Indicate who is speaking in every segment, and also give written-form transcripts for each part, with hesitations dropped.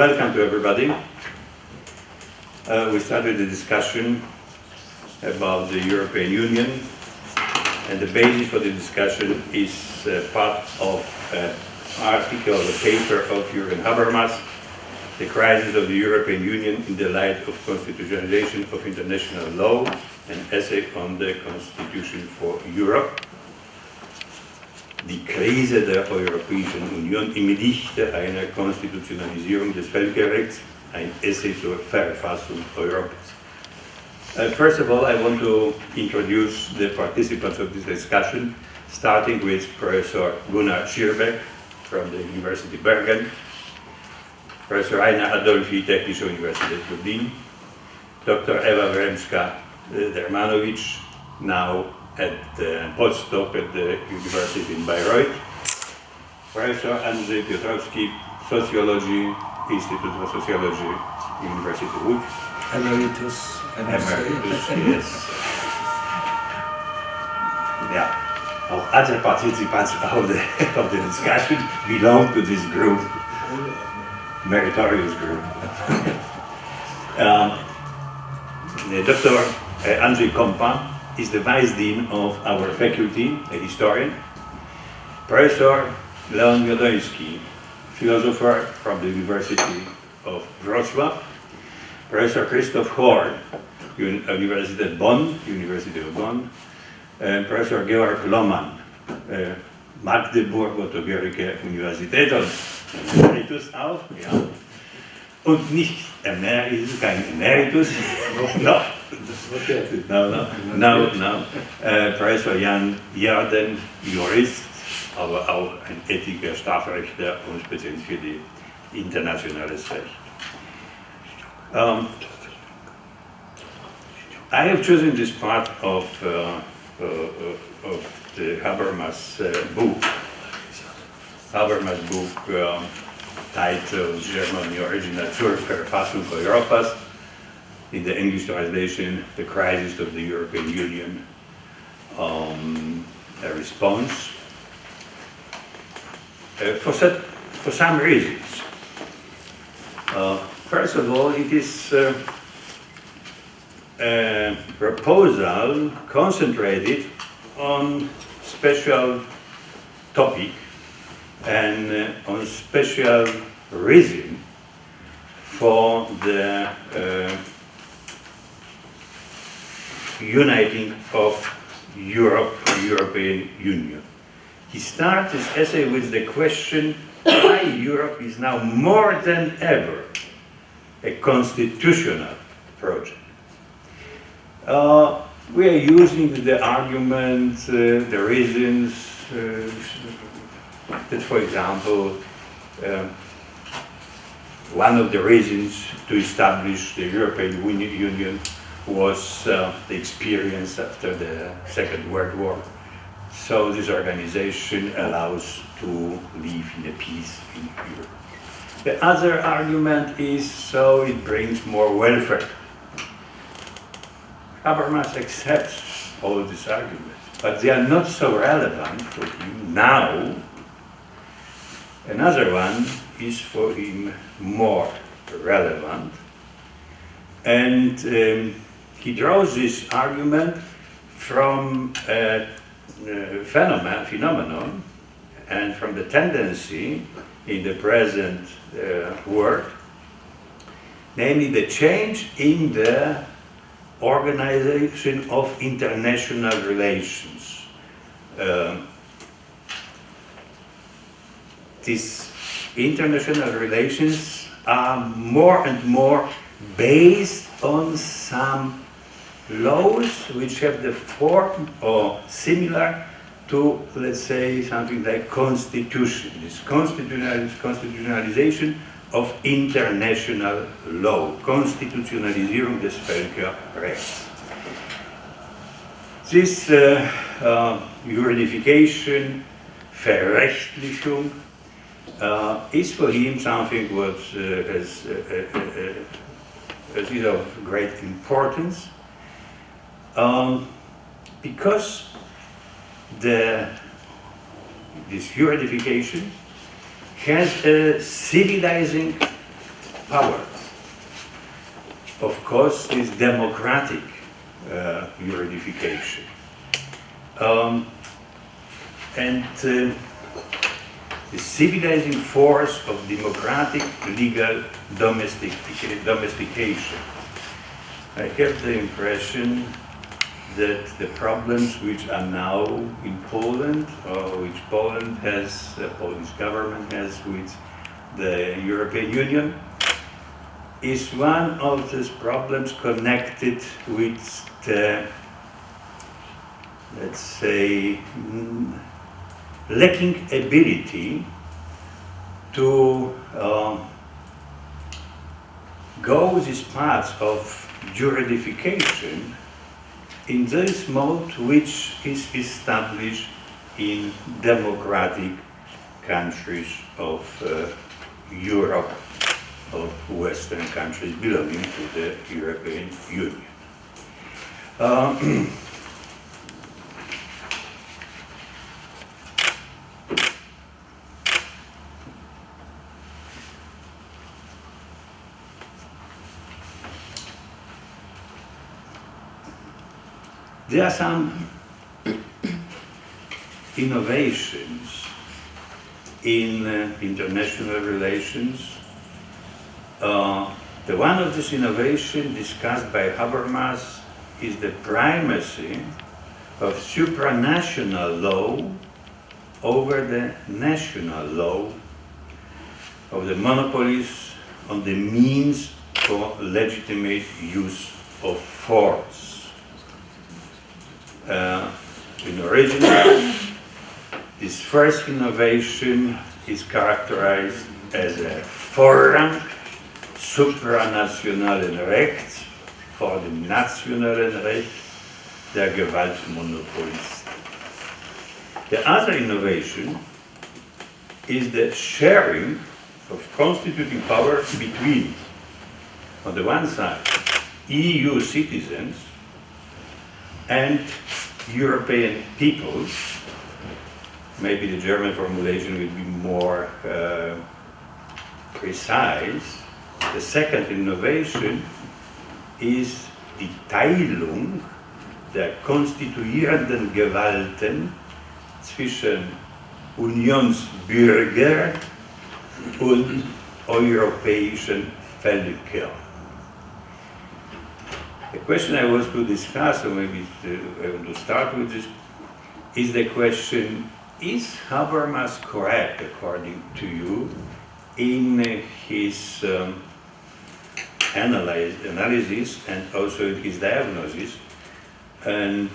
Speaker 1: welcome to everybody. We started a discussion about the European Union, and the basis for the discussion is part of an article, a paper of Jürgen Habermas, The Crisis of the European Union in the Light of Constitutionalization of International Law, an essay on the Constitution for Europe. Die Krise der Europäischen Union im Lichte einer Konstitutionalisierung des Völkerrechts, ein Essay zur Verfassung Europas. First of all, I want to introduce the participants of this discussion, starting with Professor Gunnar Schierbeck from the University Bergen, Professor Rainer Adolfi, Technische Universität Lublin, Dr. Ewa Wremska-Dermanowicz, now at the postdoc at the University in Bayreuth, Professor Andrzej Piotrowski, Sociology, Instytucie for Sociology, University of Łódź.
Speaker 2: Emeritus.
Speaker 1: Emeritus, yes. Yeah. Other participants of the discussion belong to this group, meritorious group. Dr. Andrzej Kompa is the Vice Dean of our faculty, a historian. Professor Leon Miodoński, philosopher from the University of Wrocław. Professor Christoph Horn, University of Bonn, and Professor Georg Lohmann, Magdeburg, Otto-Guericke Universitäten, Emeritus auch, ja. Und nicht Emeritus, kein Emeritus, no. Professor Jan Jarden, Jurist, aber auch ein Ethiker, Strafrechtler und speziell für die internationales Recht. I have chosen this part of the Habermas book. Habermas book titled German original zur Verfassung Europas, in the English translation, The Crisis of the European Union, a response. For some reasons. First of all, it is a proposal concentrated on special topic and on special reason for the uniting of Europe, European Union. He starts his essay with the question why Europe is now more than ever a constitutional project. We are using the argument, the reasons that, for example, one of the reasons to establish the European Union was the experience after the Second World War. So this organization allows to live in a peace in Europe. The other argument is so it brings more welfare. Habermas accepts all these arguments, but they are not so relevant for him now. Another one is for him more relevant, and he draws this argument from a phenomenon and from the tendency in the present world, namely the change in the organization of international relations. These international relations are more and more based on some laws which have the form or similar to, let's say, something like constitution, this constitutionalization of international law, Konstitutionalisierung des Völkerrechts. This juridification, Verrechtlichung, is for him something what is of great importance, because this juridification has a civilizing power. Of course, is democratic juridification. The civilizing force of democratic legal domestication. I have the impression that the problems which are now in Poland, or which Poland has, the Polish government has with the European Union, is one of these problems connected with the, let's say, lacking ability to go these paths of juridification in this mode which is established in democratic countries of Europe, of Western countries belonging to the European Union. There are some innovations in international relations. The one of this innovation discussed by Habermas is the primacy of supranational law over the national law, of the monopolies on the means for legitimate use of force. In origin, this first innovation is characterized as a Vorrang supranationalen Rechts vor dem nationalen Recht der Gewaltmonopolisten. The other innovation is the sharing of constituting power between, on the one side, EU citizens and European peoples. Maybe the German formulation will be more precise. The second innovation is die Teilung der konstituierenden Gewalten zwischen Unionsbürger und europäischen Völkern. The question I was to discuss, or maybe I want to start with this, is the question, is Habermas correct, according to you, in his analysis and also in his diagnosis? And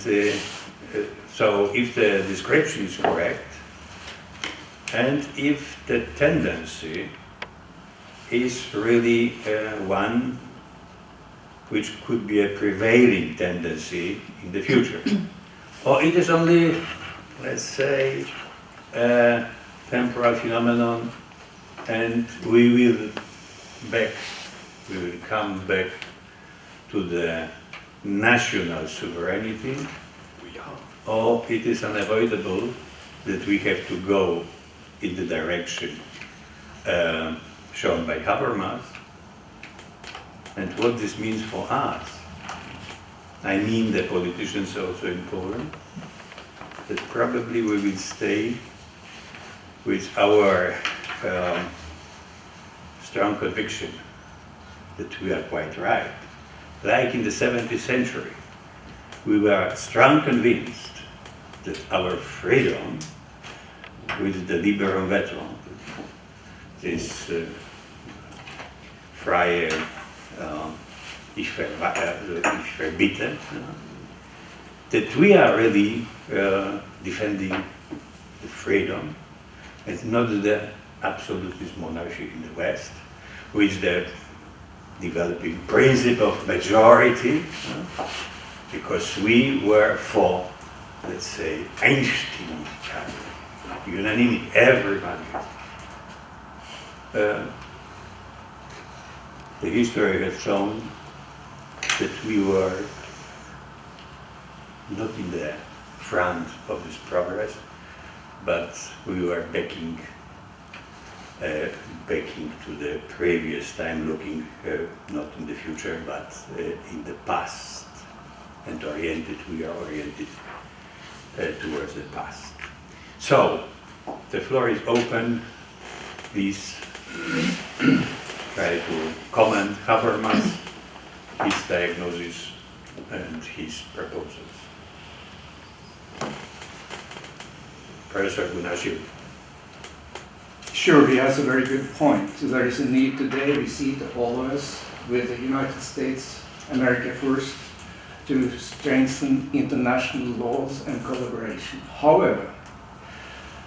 Speaker 1: so if the description is correct, and if the tendency is really one which could be a prevailing tendency in the future. Or it is only, let's say, a temporal phenomenon, and we will come back to the national sovereignty, or it is unavoidable that we have to go in the direction shown by Habermas. And what this means for us, I mean the politicians also in Poland, that probably we will stay with our strong conviction that we are quite right. Like in the 17th century, we were strong convinced that our freedom with the liberum veto, this freie ich verbiete, that we are really defending the freedom and not the absolutist monarchy in the West, with the developing principle of majority, because we were for, let's say, Einstimmigkeit, unanimity, everybody. The history has shown that we were not in the front of this progress, but we were backing backing to the previous time, looking not in the future but in the past, and we are oriented towards the past. So, the floor is open. Please try to comment Habermas, his diagnosis and his proposals. Professor Gunashil.
Speaker 2: Sure, he has a very good point. There is a need today, we see it always, with the United States, America first, to strengthen international laws and collaboration. However,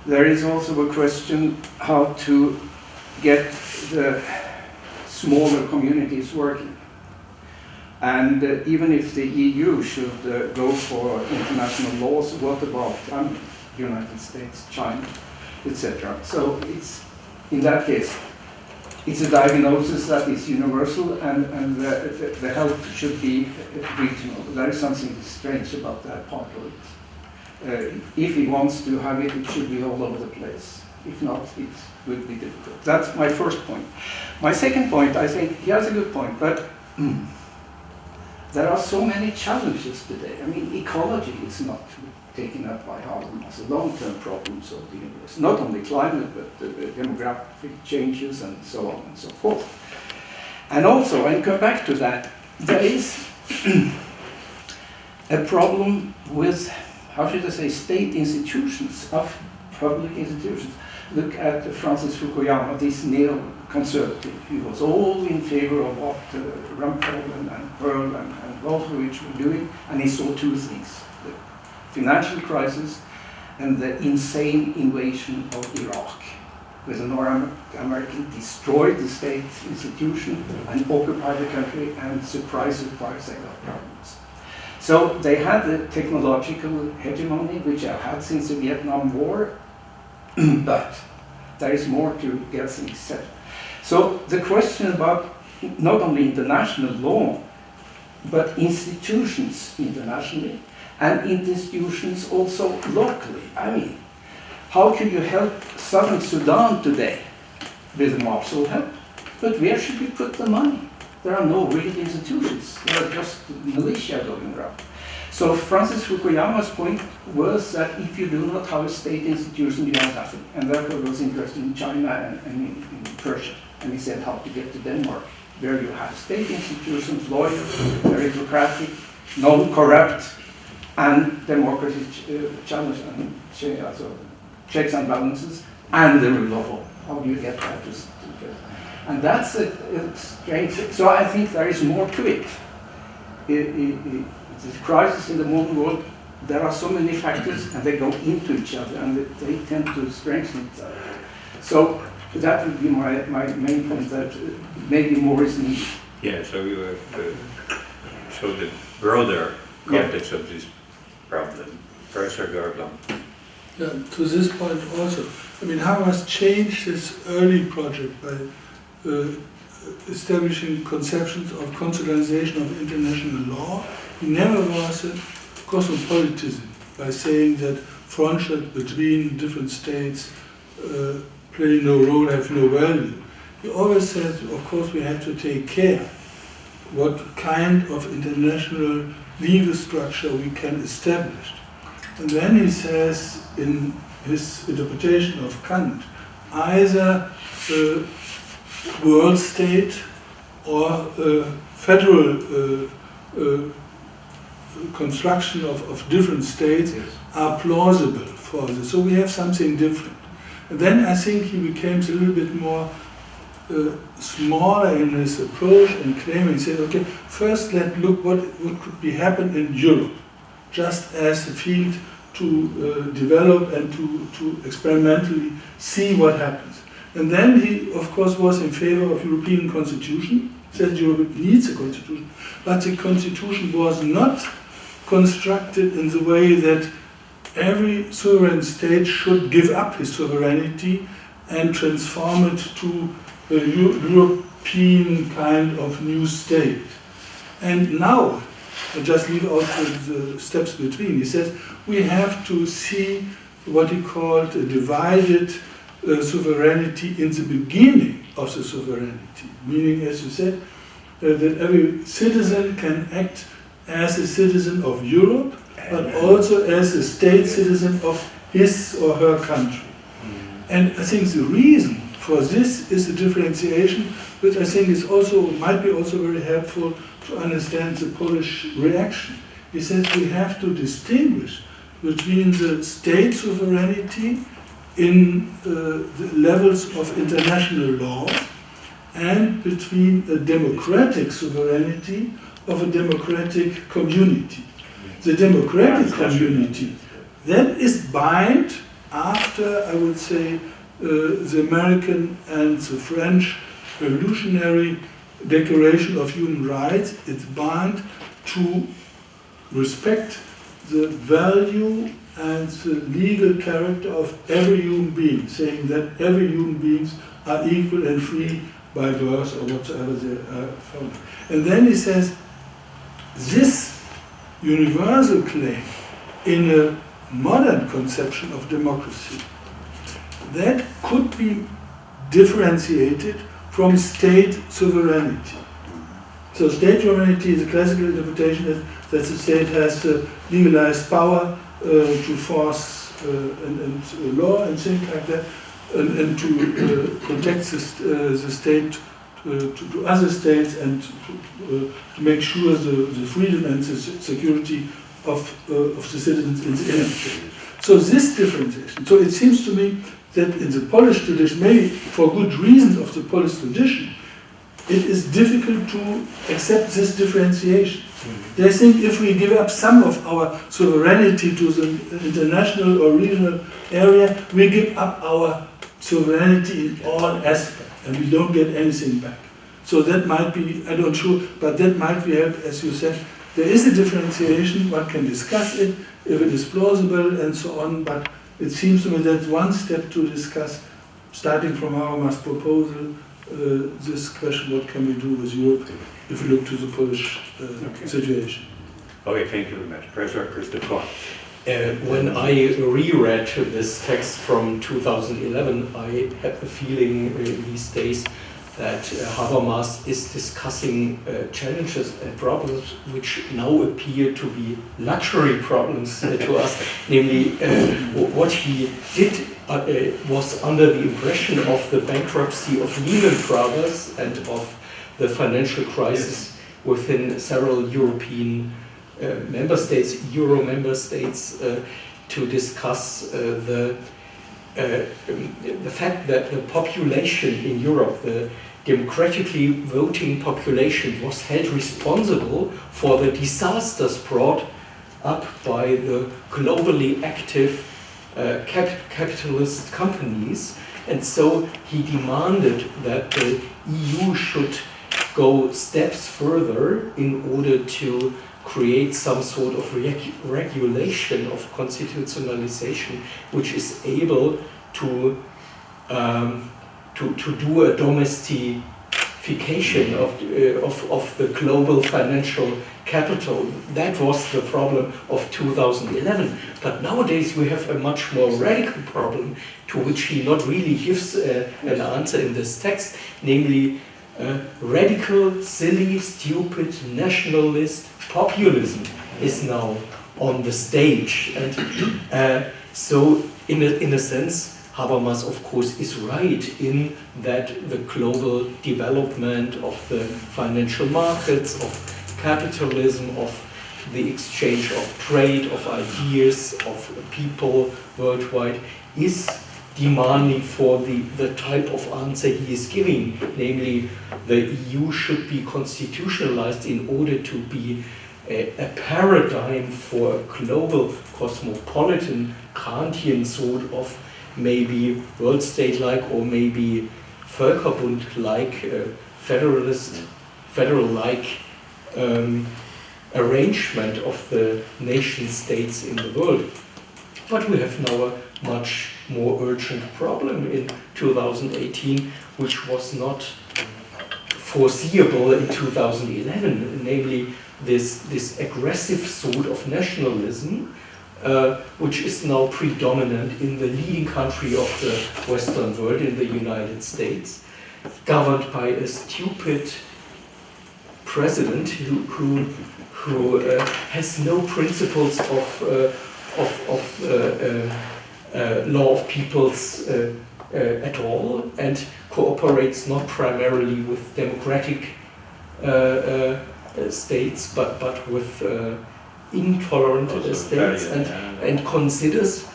Speaker 2: there is also a question how to get the smaller communities working. And even if the EU should go for international laws, what about United States, China, etc.? So it's, in that case, it's a diagnosis that is universal, and the help should be regional. There is something strange about that part of it. If he wants to have it, it should be all over the place. If not, it would be difficult. That's my first point. My second point, I think he has a good point, but there are so many challenges today. I mean, ecology is not taken up by Habermas, the long-term problems of the universe. Not only climate, but the demographic changes and so on and so forth. And also, and come back to that, there is a problem with, how should I say, state institutions, of public institutions. Look at Francis Fukuyama, this neo-conservative. He was all in favor of what Rumsfeld and Pearl and Wolfowitz were doing, and he saw two things: the financial crisis and the insane invasion of Iraq, where the North-Americans destroyed the state institution and occupied the country, and surprise, they got problems. So they had the technological hegemony, which I had since the Vietnam War, but there is more to get things set. So the question about not only international law, but institutions internationally, and institutions also locally. I mean, how can you help Southern Sudan today with the Marshall help? But where should we put the money? There are no real institutions. There are just militia going around. So Francis Fukuyama's point was that if you do not have a state institution, you have nothing. And therefore he was interested in China and in Persia. And he said how to get to Denmark, where you have state institutions, lawyers, meritocratic, non-corrupt, and democracy challenge and checks and balances, and the rule of law. How do you get that to get? And that's a strange thing. So I think there is more to it. It's a crisis in the modern world. There are so many factors, and they go into each other, and they tend to strengthen each other. So that would be my main point, that maybe more is needed.
Speaker 1: Yeah, so you show the broader context of this problem. Professor Garland.
Speaker 3: Yeah, to this point also, I mean, Habermas changed his early project by establishing conceptions of constitutionalization of international law. He never was a cosmopolitan by saying that friendship between different states play no role, have no value. He always said, of course, we have to take care what kind of international legal structure we can establish. And then he says in his interpretation of Kant, either world state or federal construction of different states are plausible for this. So we have something different. And then I think he becomes a little bit more smaller in his approach and claiming, he said, okay, first let's look what could be happen in Europe, just as a field to develop and to experimentally see what happens. And then he, of course, was in favor of European constitution, said Europe needs a constitution, but the constitution was not constructed in the way that every sovereign state should give up his sovereignty and transform it to a European kind of new state. And now, I just leave out the steps between. He says we have to see what he called a divided sovereignty in the beginning of the sovereignty, meaning, as you said, that every citizen can act as a citizen of Europe, but also as a state citizen of his or her country. And I think the reason for this is the differentiation, which I think is also might be also very helpful to understand the Polish reaction. He says we have to distinguish between the state sovereignty in the levels of international law and between a democratic sovereignty of a democratic community. The democratic community, that is bound after, I would say, the American and the French revolutionary Declaration of Human Rights. It's bound to respect the value and the legal character of every human being, saying that every human beings are equal and free by birth or whatsoever they are found. And then he says, this universal claim in a modern conception of democracy, that could be differentiated from state sovereignty. So state sovereignty, the classical interpretation is that the state has legalized power to force and law and things like that, and to protect the state to other states and to make sure the freedom and the security of the citizens in the inner state. So this differentiation. So it seems to me that in the Polish tradition, maybe for good reasons of the Polish tradition, it is difficult to accept this differentiation. They think if we give up some of our sovereignty to the international or regional area, we give up our sovereignty in all aspects, and we don't get anything back. So that might be, I don't sure, but that might be help, as you said. There is a differentiation, one can discuss it, if it is plausible and so on, but it seems to me that one step to discuss, starting from Habermas' proposal, this question, what can we do with Europe if we look to the Polish situation.
Speaker 1: Okay, thank you very much. Professor Christopher.
Speaker 4: When I reread this text from 2011, I had the feeling these days that Habermas is discussing challenges and problems which now appear to be luxury problems to us. Namely, what he did was under the impression of the bankruptcy of Lehman Brothers and of the financial crisis within several European member states, Euro member states, to discuss the fact that the population in Europe, the democratically voting population, was held responsible for the disasters brought up by the globally active capitalist companies. And so he demanded that the EU should go steps further in order to create some sort of regulation of constitutionalization, which is able to do a domestication of the global financial capital. That was the problem of 2011. But nowadays we have a much more radical problem, to which he not really gives an answer in this text, namely radical, silly, stupid, nationalist populism is now on the stage. And so in a sense, Habermas, of course, is right in that the global development of the financial markets, of capitalism, of the exchange of trade, of ideas, of people worldwide is demanding for the type of answer he is giving. Namely, the EU should be constitutionalized in order to be a paradigm for a global cosmopolitan Kantian sort of maybe world state-like or maybe Völkerbund-like federal-like arrangement of the nation states in the world. But we have now a much more urgent problem in 2018, which was not foreseeable in 2011, namely this aggressive sort of nationalism which is now predominant in the leading country of the Western world, in the United States, governed by a stupid president who has no principles of law of peoples at all, and cooperates not primarily with democratic states, but with intolerant states, and considers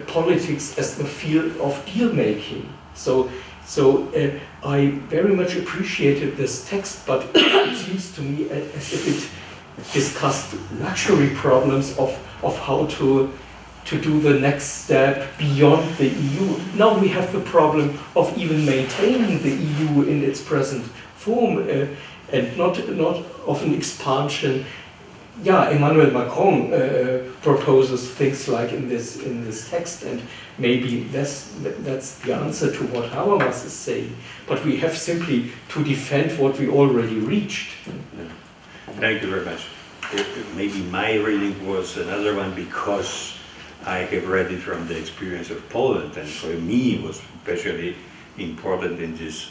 Speaker 4: politics as the field of deal making. So I very much appreciated this text, but it seems to me as if it discussed luxury problems of how to do the next step beyond the EU. Now we have the problem of even maintaining the EU in its present form, and not of an expansion. Yeah, Emmanuel Macron proposes things like in this text, and maybe that's the answer to what Habermas is saying. But we have simply to defend what we already reached.
Speaker 1: Thank you very much. Maybe my reading was another one because I have read it from the experience of Poland, and for me it was especially important in this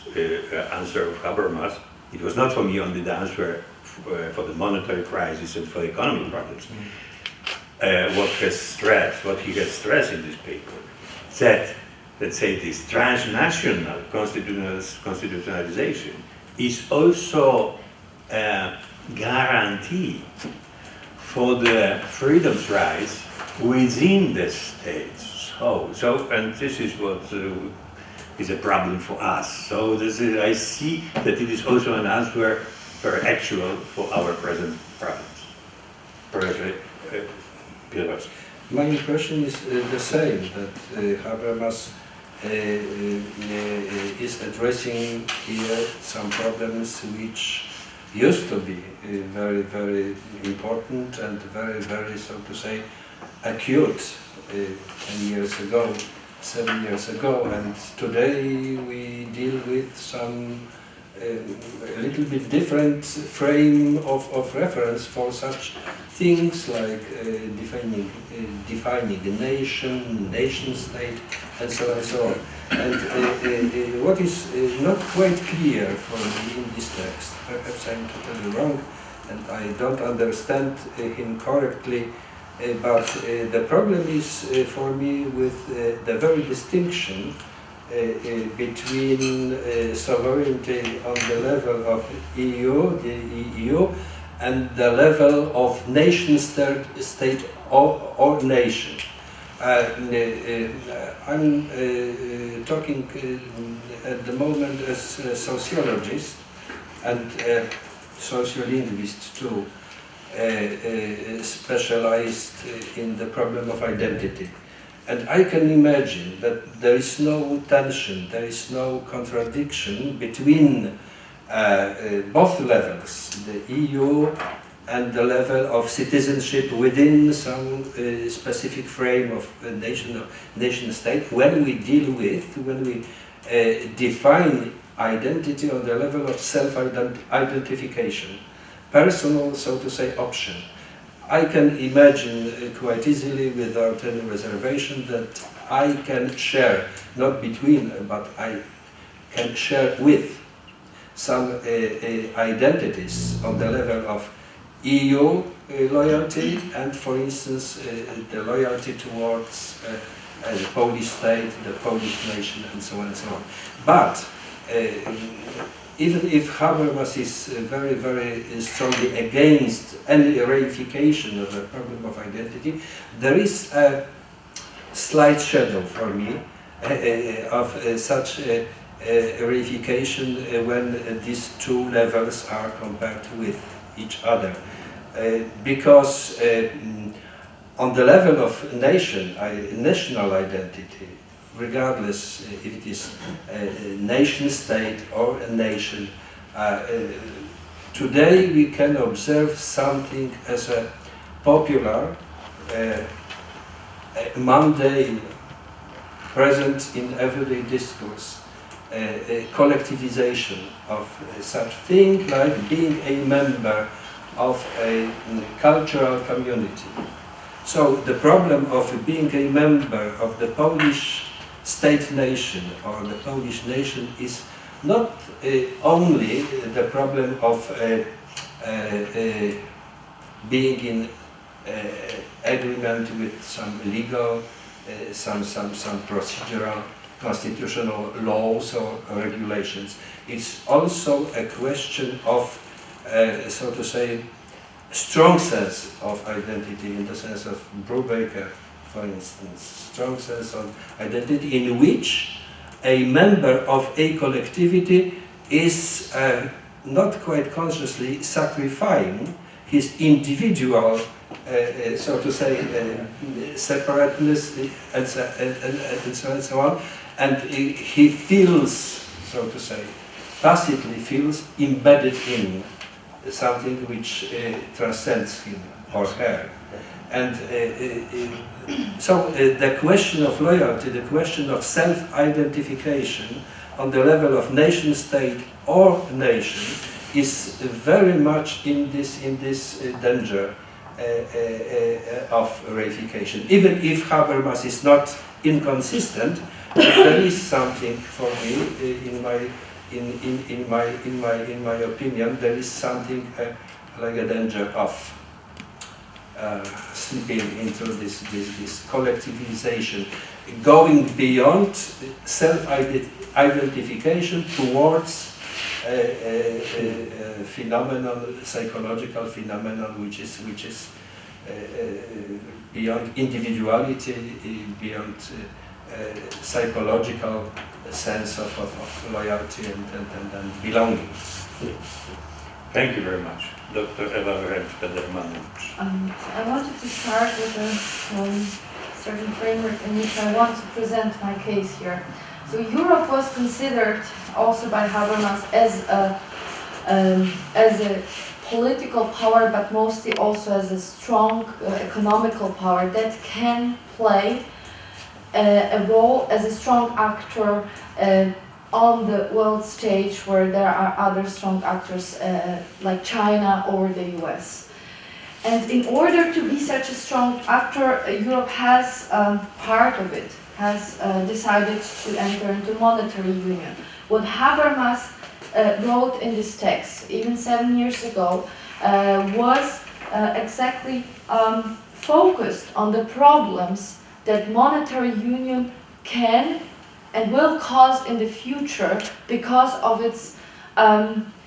Speaker 1: answer of Habermas. It was not for me only the answer for the monetary crisis and for the economic problems. What he has stressed in this paper, that, let's say, this transnational constitutionalization is also a guarantee for the freedoms rights within the states. So, and this is what is a problem for us. So I see that it is also an answer very actual for our present problems.
Speaker 5: My impression is the same, that Habermas is addressing here some problems which used to be very, very important and very, very, so to say, acute 10 years ago, 7 years ago, and today we deal with some a little bit different frame of reference for such things like defining a nation state, and so on and so on. And what is not quite clear for me in this text, perhaps I'm totally wrong and I don't understand him correctly, but the problem is for me with the very distinction between sovereignty on the level of the EU, and the level of nation state or nation. I'm talking at the moment as a sociologist and a sociolinguist too, specialized in the problem of identity. And I can imagine that there is no tension, there is no contradiction between both levels, the EU and the level of citizenship within some specific frame of a nation state, when we define identity on the level of self-identification, personal, so to say, option. I can imagine quite easily, without any reservation, that I can share, not between, but I can share with some identities on the level of EU loyalty and, for instance, the loyalty towards the Polish state, the Polish nation, and so on and so on. But even if Habermas is very, very strongly against any reification of the problem of identity, there is a slight shadow for me of such a reification when these two levels are compared with each other. Because on the level of national identity, regardless if it is a nation state or a nation, today we can observe something as a popular, mundane, present in everyday discourse, collectivization of such thing like being a member of a cultural community. So the problem of being a member of the Polish state nation or the Polish nation is not only the problem of being in agreement with some legal, some procedural, constitutional laws or regulations. It's also a question of, so to say, strong sense of identity, in the sense of Brubaker, for instance, strong sense of identity in which a member of a collectivity is not quite consciously sacrificing his individual, so to say, separateness and so on, and he feels, so to say, tacitly feels embedded in something which transcends him or her. And so the question of loyalty, the question of self-identification on the level of nation-state or nation is very much in this danger of reification. Even if Habermas is not inconsistent, there is something for me in my opinion. There is something like a danger of slipping into this collectivization, going beyond self-identification towards a phenomenon, psychological phenomenon, which is beyond individuality, beyond psychological sense of loyalty and belonging.
Speaker 1: Thank you very much. Dr. Ewa Wręcz-Pedermanowicz.
Speaker 6: I wanted to start with a certain framework in which I want to present my case here. So Europe was considered also by Habermas as a political power, but mostly also as a strong economical power that can play a role as a strong actor on the world stage, where there are other strong actors like China or the US. And in order to be such a strong actor, Europe has, part of it, has decided to enter into monetary union. What Habermas wrote in this text, even 7 years ago, was exactly focused on the problems that monetary union can and will cause in the future because of its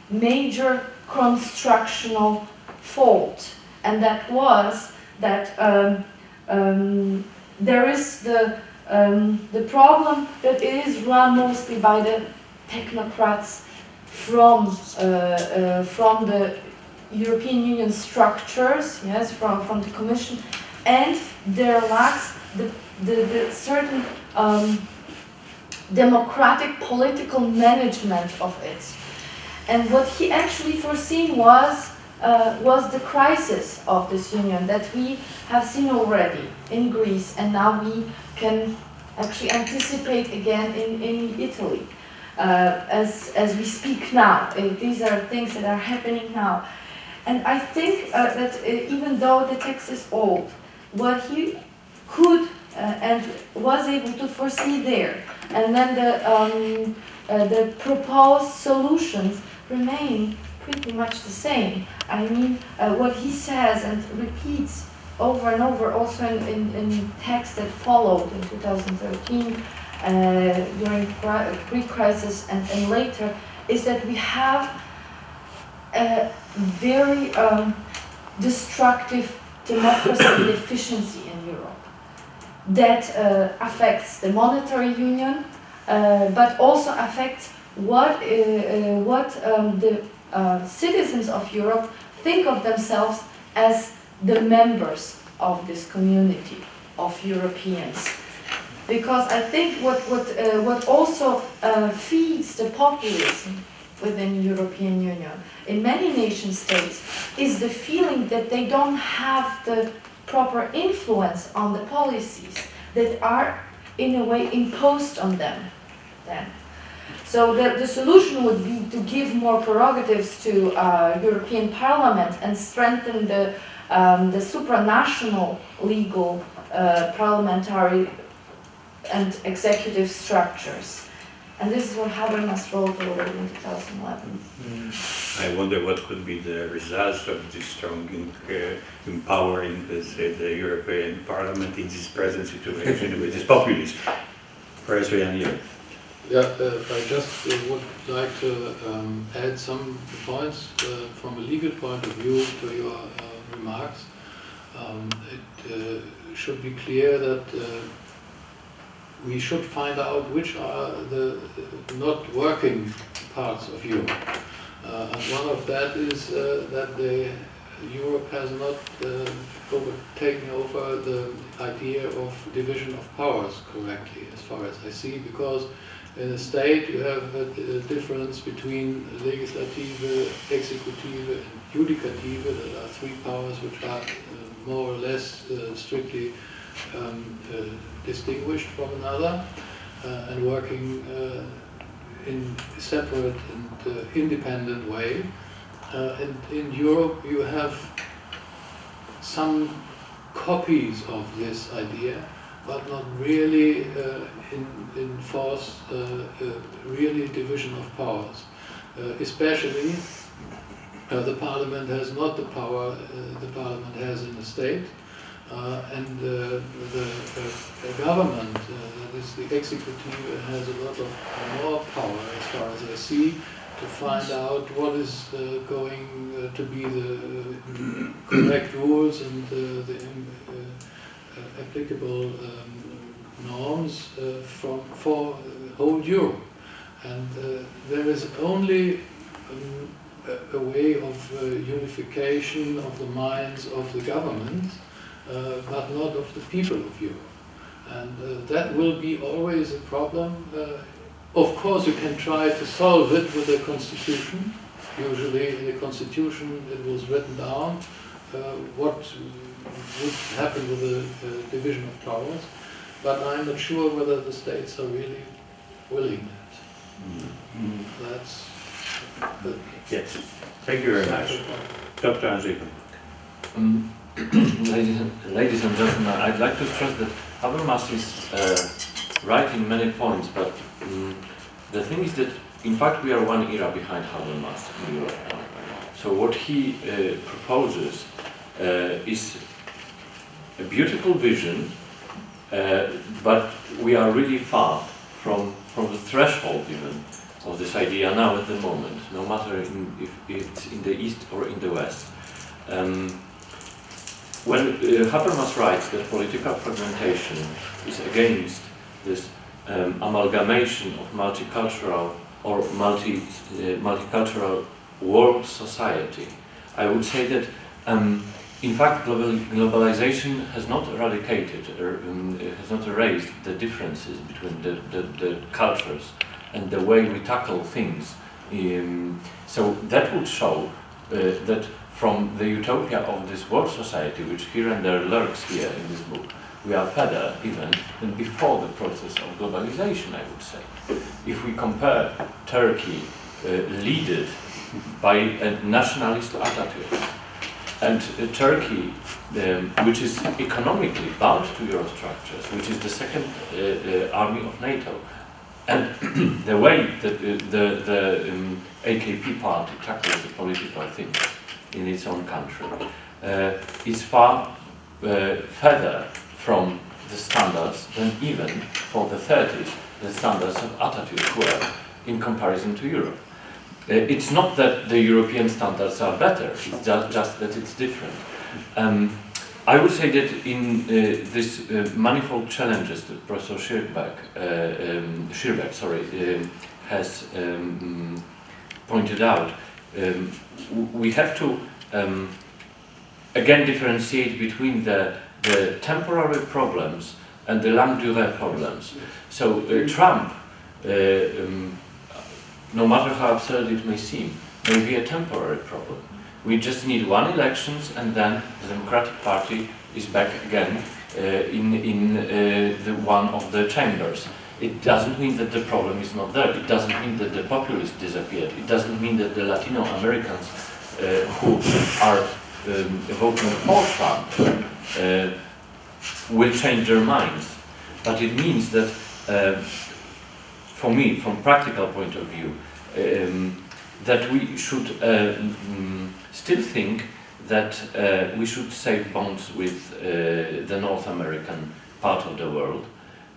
Speaker 6: major constructional fault. And that was that there is the problem that it is run mostly by the technocrats from the European Union structures, yes, from the Commission, and there lacks the certain democratic political management of it. And what he actually foreseen was the crisis of this union that we have seen already in Greece, and now we can actually anticipate again in Italy as we speak now. These are things that are happening now. And I think that even though the text is old, what he could and was able to foresee there, and then the proposed solutions remain pretty much the same. I mean, what he says and repeats over and over, also in texts that followed in 2013, during pre-crisis and later, is that we have a very destructive democracy deficiency in Europe that affects the monetary union, but also affects what the citizens of Europe think of themselves as the members of this community of Europeans. Because I think what also feeds the populism within the European Union in many nation states is the feeling that they don't have the proper influence on the policies that are in a way imposed on them then. So the solution would be to give more prerogatives to European Parliament and strengthen the the supranational legal, parliamentary and executive structures. And this is what Habermas wrote already in 2011.
Speaker 1: I wonder what could be the results of this strong empowering the European Parliament in this present situation with this populism. Professor Jan Hier.
Speaker 7: Yeah, I just would like to add some points from a legal point of view to your remarks. It should be clear that we should find out which are the not working parts of Europe. And one of that is that Europe has not taken over the idea of division of powers correctly, as far as I see, because in a state you have a difference between legislative, executive and judicative. There are three powers which are more or less strictly distinguished from another and working in a separate and independent way. And in Europe you have some copies of this idea, but not really enforced really division of powers. Especially the parliament has not the power the parliament has in the state. And the government, that is the executive, has a lot of more power, as far as I see, to find out what is going to be the correct rules and the applicable norms for whole Europe. And there is only a way of unification of the minds of the government, but not of the people of Europe. And that will be always a problem. Of course, you can try to solve it with a constitution. Usually in the constitution it was written down what would happen with the division of powers, but I'm not sure whether the states are really willing that. That's
Speaker 1: yes. Thank you very much. Dr. Anziken.
Speaker 8: Ladies and gentlemen, I'd like to stress that Habermas is right in many points, but the thing is that in fact we are one era behind Habermas in Europe now. So what he proposes is a beautiful vision, but we are really far from the threshold even of this idea now at the moment, no matter if it's in the East or in the West. When Habermas writes that political fragmentation is against this amalgamation of multicultural or multicultural world society, I would say that in fact globalization has not eradicated or has not erased the differences between the cultures and the way we tackle things. So that would show that from the utopia of this world society, which here and there lurks here in this book, we are further even than before the process of globalization, I would say. If we compare Turkey, led by a nationalist Atatürk, and Turkey, which is economically bound to Euro structures, which is the second army of NATO, and the way that the AKP party tackles the political things in its own country is far further from the standards than even for the 30s, the standards of Atatürk were in comparison to Europe. It's not that the European standards are better, it's just that it's different. I would say that in this manifold challenges that Professor Schirbeck has pointed out, we have to again differentiate between the temporary problems and the longue durée problems. So Trump, no matter how absurd it may seem, may be a temporary problem. We just need one elections and then the Democratic Party is back again in the one of the chambers. It doesn't mean that the problem is not there. It doesn't mean that the populists disappeared. It doesn't mean that the Latino Americans who are voting for Trump will change their minds. But it means that, for me, from practical point of view, that we should still think that we should save bonds with the North American part of the world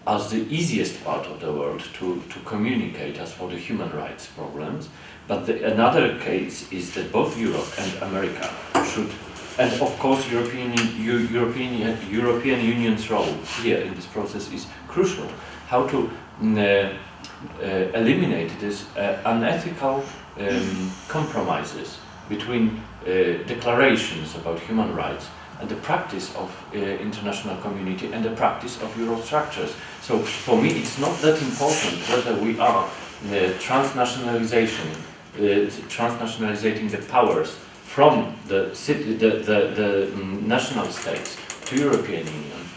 Speaker 8: as the easiest part of the world to communicate as for the human rights problems. But another case is that both Europe and America should, and of course European Union's role here in this process is crucial. How to eliminate this unethical compromises between declarations about human rights and the practice of international community and the practice of Euro structures. So for me it's not that important whether we are transnationalizing the powers from the national states to European Union,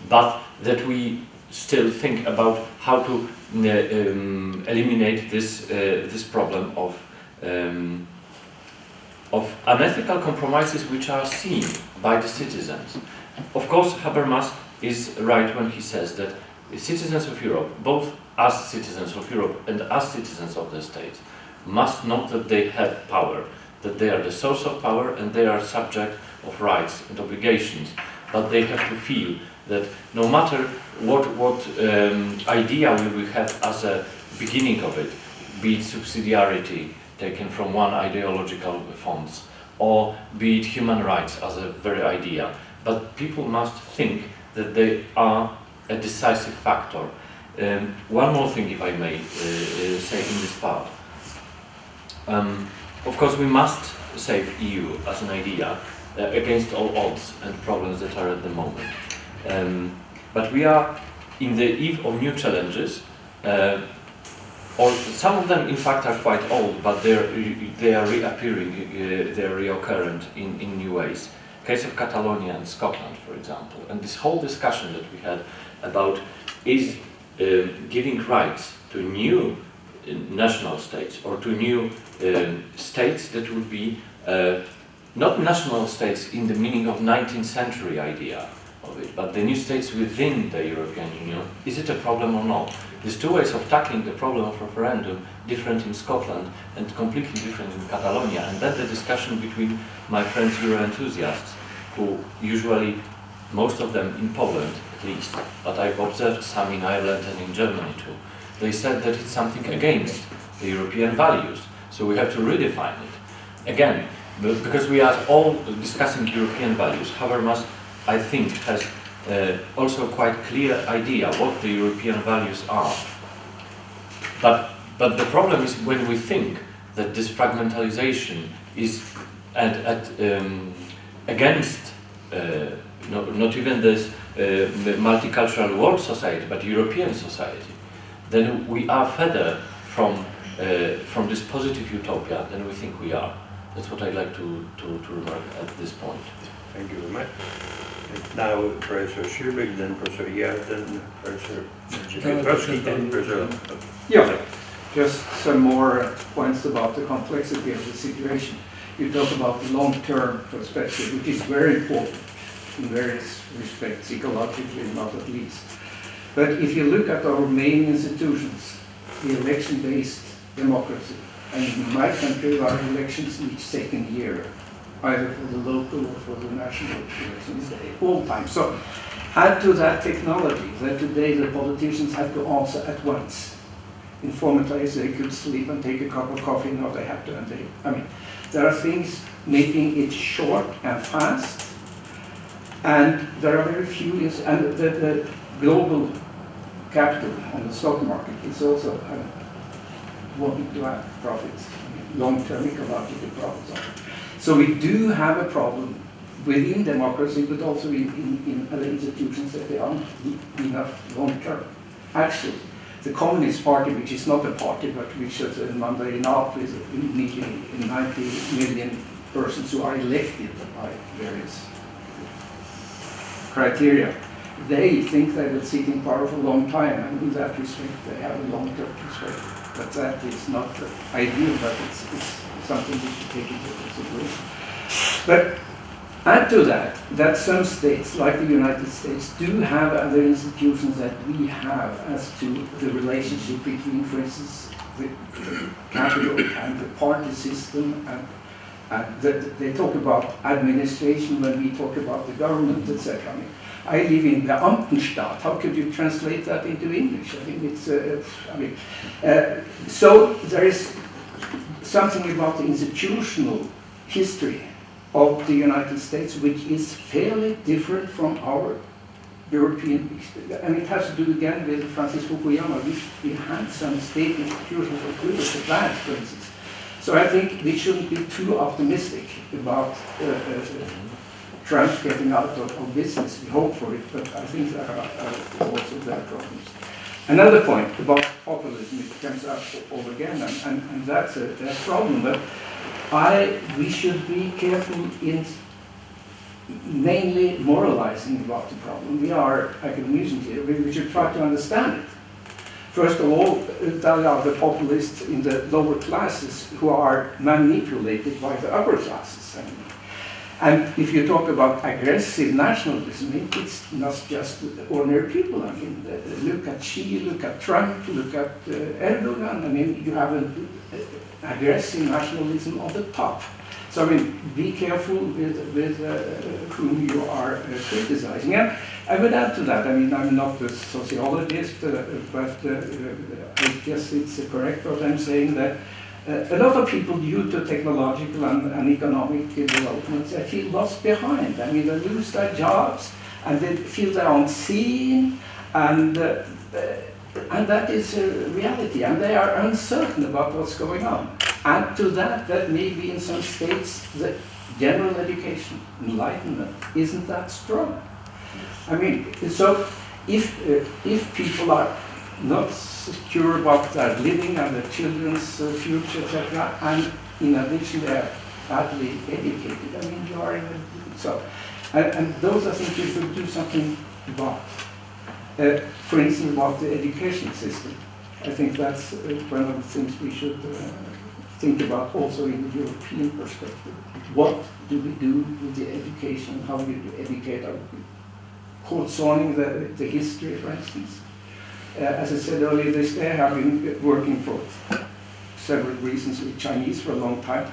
Speaker 8: but that we still think about how to eliminate this problem of unethical compromises which are seen by the citizens. Of course, Habermas is right when he says that citizens of Europe, both as citizens of Europe and as citizens of the states, must know that they have power, that they are the source of power and they are subject of rights and obligations. But they have to feel that no matter what idea we will have as a beginning of it, be it subsidiarity taken from one ideological fonts, or be it human rights as a very idea, but people must think that they are a decisive factor. One more thing, if I may say in this part. Of course, we must save EU as an idea against all odds and problems that are at the moment. But we are in the eve of new challenges, or some of them in fact are quite old, but they are reappearing, they are reoccurrent in new ways. Case of Catalonia and Scotland, for example, and this whole discussion that we had about is giving rights to new national states or to new states that would be not national states in the meaning of 19th century idea of it, but the new states within the European Union. Is it a problem or not? There's two ways of tackling the problem of referendum, different in Scotland and completely different in Catalonia, and then the discussion between my friends Euro enthusiasts, who usually, most of them in Poland at least, but I've observed some in Ireland and in Germany too, they said that it's something against the European values, so we have to redefine it. Again, because we are all discussing European values, Habermas, I think, has also quite clear idea what the European values are. But the problem is when we think that this fragmentalization is against not even this multicultural world society, but European society, then we are further from this positive utopia than we think we are. That's what I'd like to remark at this point.
Speaker 1: Thank you very much. And now Professor Schubik, then Professor Yard, then Professor Piotrowski, then Professor...
Speaker 2: Yeah, just some more points about the complexity of the situation. You talk about the long-term perspective, which is very important in various respects, psychologically not at least. But if you look at our main institutions, the election-based democracy, and in my country there are elections each second year, either for the local or for the national elections, all time. So add to that technology that today the politicians have to answer at once. Informatize, they could sleep and take a cup of coffee, now they have to, and they, I mean, there are things making it short and fast, and there are very few, and the global capital on the stock market is also wanting to have profits, long-term ecological profits. So we do have a problem within democracy, but also in other institutions that they aren't enough long-term. Actually, the Communist Party, which is not a party, but which is a mundane out with nearly 90 million persons who are elected by various criteria, they think they will sit in power for a long time, and in that respect they have a long-term perspective. But that is not ideal, but it's something we should take into consideration. But add to that, that some states, like the United States, do have other institutions that we have as to the relationship between, for instance, the capital and the party system, and they talk about administration when we talk about the government, etc. I live in the Beamtenstaat. How could you translate that into English? I think it's, so there is something about the institutional history of the United States which is fairly different from our European history. And it has to do again with Francis Fukuyama. We had some state institutions for good or bad, for instance. So I think we shouldn't be too optimistic about Trump getting out of business. We hope for it, but I think there are also their problems. Another point about populism, it comes up over again, and that's a problem. But we should be careful in mainly moralizing about the problem. We are academicians here. We should try to understand it. First of all, there are the populists in the lower classes who are manipulated by the upper classes. And if you talk about aggressive nationalism, it's not just ordinary people. I mean, look at Xi, look at Trump, look at Erdogan. I mean, you have an aggressive nationalism on the top. So I mean, be careful with whom you are criticizing. And I would add to that, I mean, I'm not a sociologist, but I guess it's correct what I'm saying, that a lot of people, due to technological and economic developments, they feel lost behind. I mean, they lose their jobs, and they feel they're unseen, and that is a reality, and they are uncertain about what's going on. Add to that, that maybe in some states, the general education, enlightenment, isn't that strong. I mean, so if people are not secure about their living and their children's future, etc., and in addition they are badly educated, I mean, you are in a, so, and those I think you should do something about. For instance, about the education system. I think that's one of the things we should think about also in the European perspective. What do we do with the education? How do we educate our people? Concerning the history, for instance. As I said earlier this day, I have been working for several reasons with Chinese for a long time.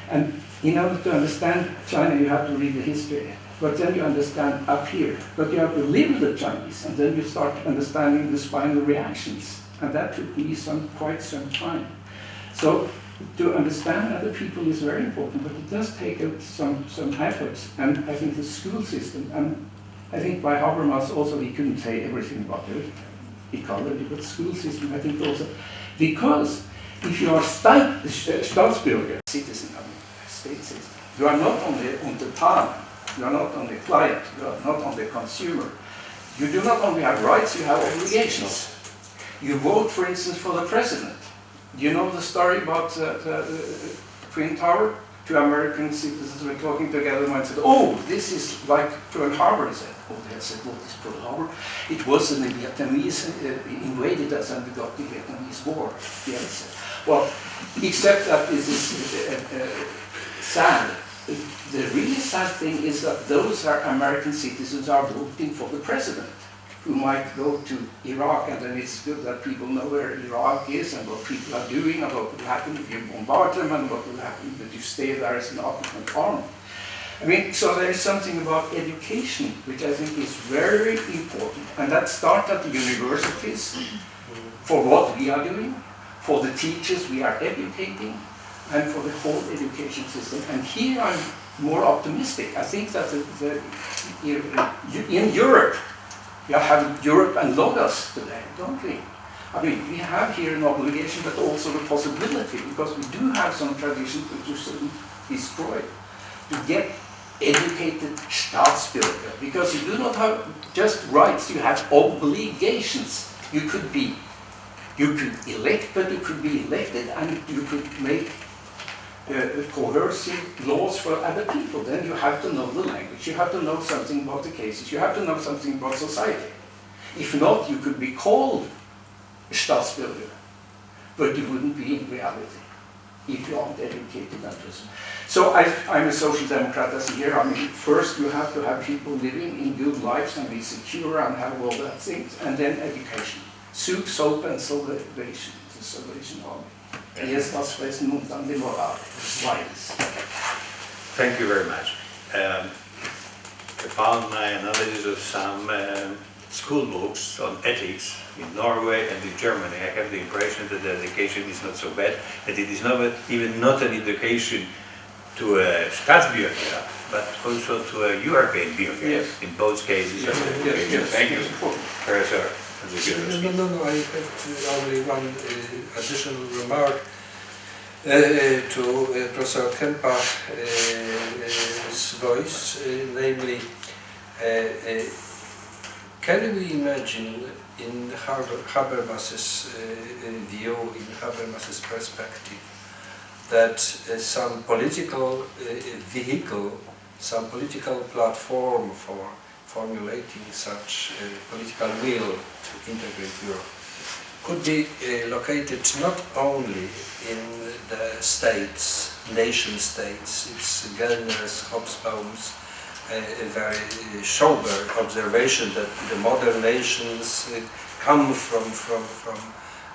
Speaker 2: And in order to understand China, you have to read the history. But then you understand up here. But you have to live with the Chinese, and then you start understanding the spinal reactions. And that took me quite some time. So to understand other people is very important, but it does take some efforts. And I think the school system, and I think by Habermas also he couldn't say everything about the ecology, but school system I think also, because if you are Staatsbürger, citizen, I mean, state citizen, you are not on the Untertan, you are not on the client, you are not on the consumer. You do not only have rights, you have obligations. You vote, for instance, for the president. Do you know the story about the Twin Tower? Two American citizens were talking together and said, oh, this is like Pearl Harbor. He said, oh, they said, what is Pearl Harbor? It was when the Vietnamese invaded us and we got the Vietnamese War. The other said, well, except that this is sad. The really sad thing is that those are American citizens are voting for the president, who might go to Iraq, and then it's good that people know where Iraq is and what people are doing and what will happen if you bombard them and what will happen if you stay there as an occupant army. I mean, so there is something about education which I think is very important, and that starts at the universities for what we are doing, for the teachers we are educating, and for the whole education system. And here I'm more optimistic. I think that in Europe, we have Europe and Logos today, don't we? I mean, we have here an obligation, but also the possibility, because we do have some traditions which you shouldn't destroy, to get educated Staatsbürger, because you do not have just rights, you have obligations. You could elect, but you could be elected, and you could make coercive laws for other people. Then you have to know the language, you have to know something about the cases, you have to know something about society. If not, you could be called Staatsbürger, but you wouldn't be in reality. if you aren't educated and just. So I'm a social democrat as here. I mean, first you have to have people living in good lives and be secure and have all that things, and then education. Soup, soap, and salvation. The Salvation Army. Yes, that's what's known as the moral science.
Speaker 1: Thank you very much. Upon my analysis of some school books on ethics in Norway and in Germany, I have the impression that the education is not so bad, that it is not even not an education to a Staatsbürger, but also to a European Bürger.
Speaker 2: Yes.
Speaker 1: In both cases of education.
Speaker 2: Yes,
Speaker 1: Thank you,
Speaker 2: important.
Speaker 1: Professor.
Speaker 5: No, I have only one additional remark to Professor Kempa's voice, namely, can we imagine in Habermas's view, in Habermas's perspective, that some political vehicle, some political platform for formulating such political will to integrate Europe could be located not only in the states, nation states, it's Gellner's, Hobsbawm's very sober observation that the modern nations come from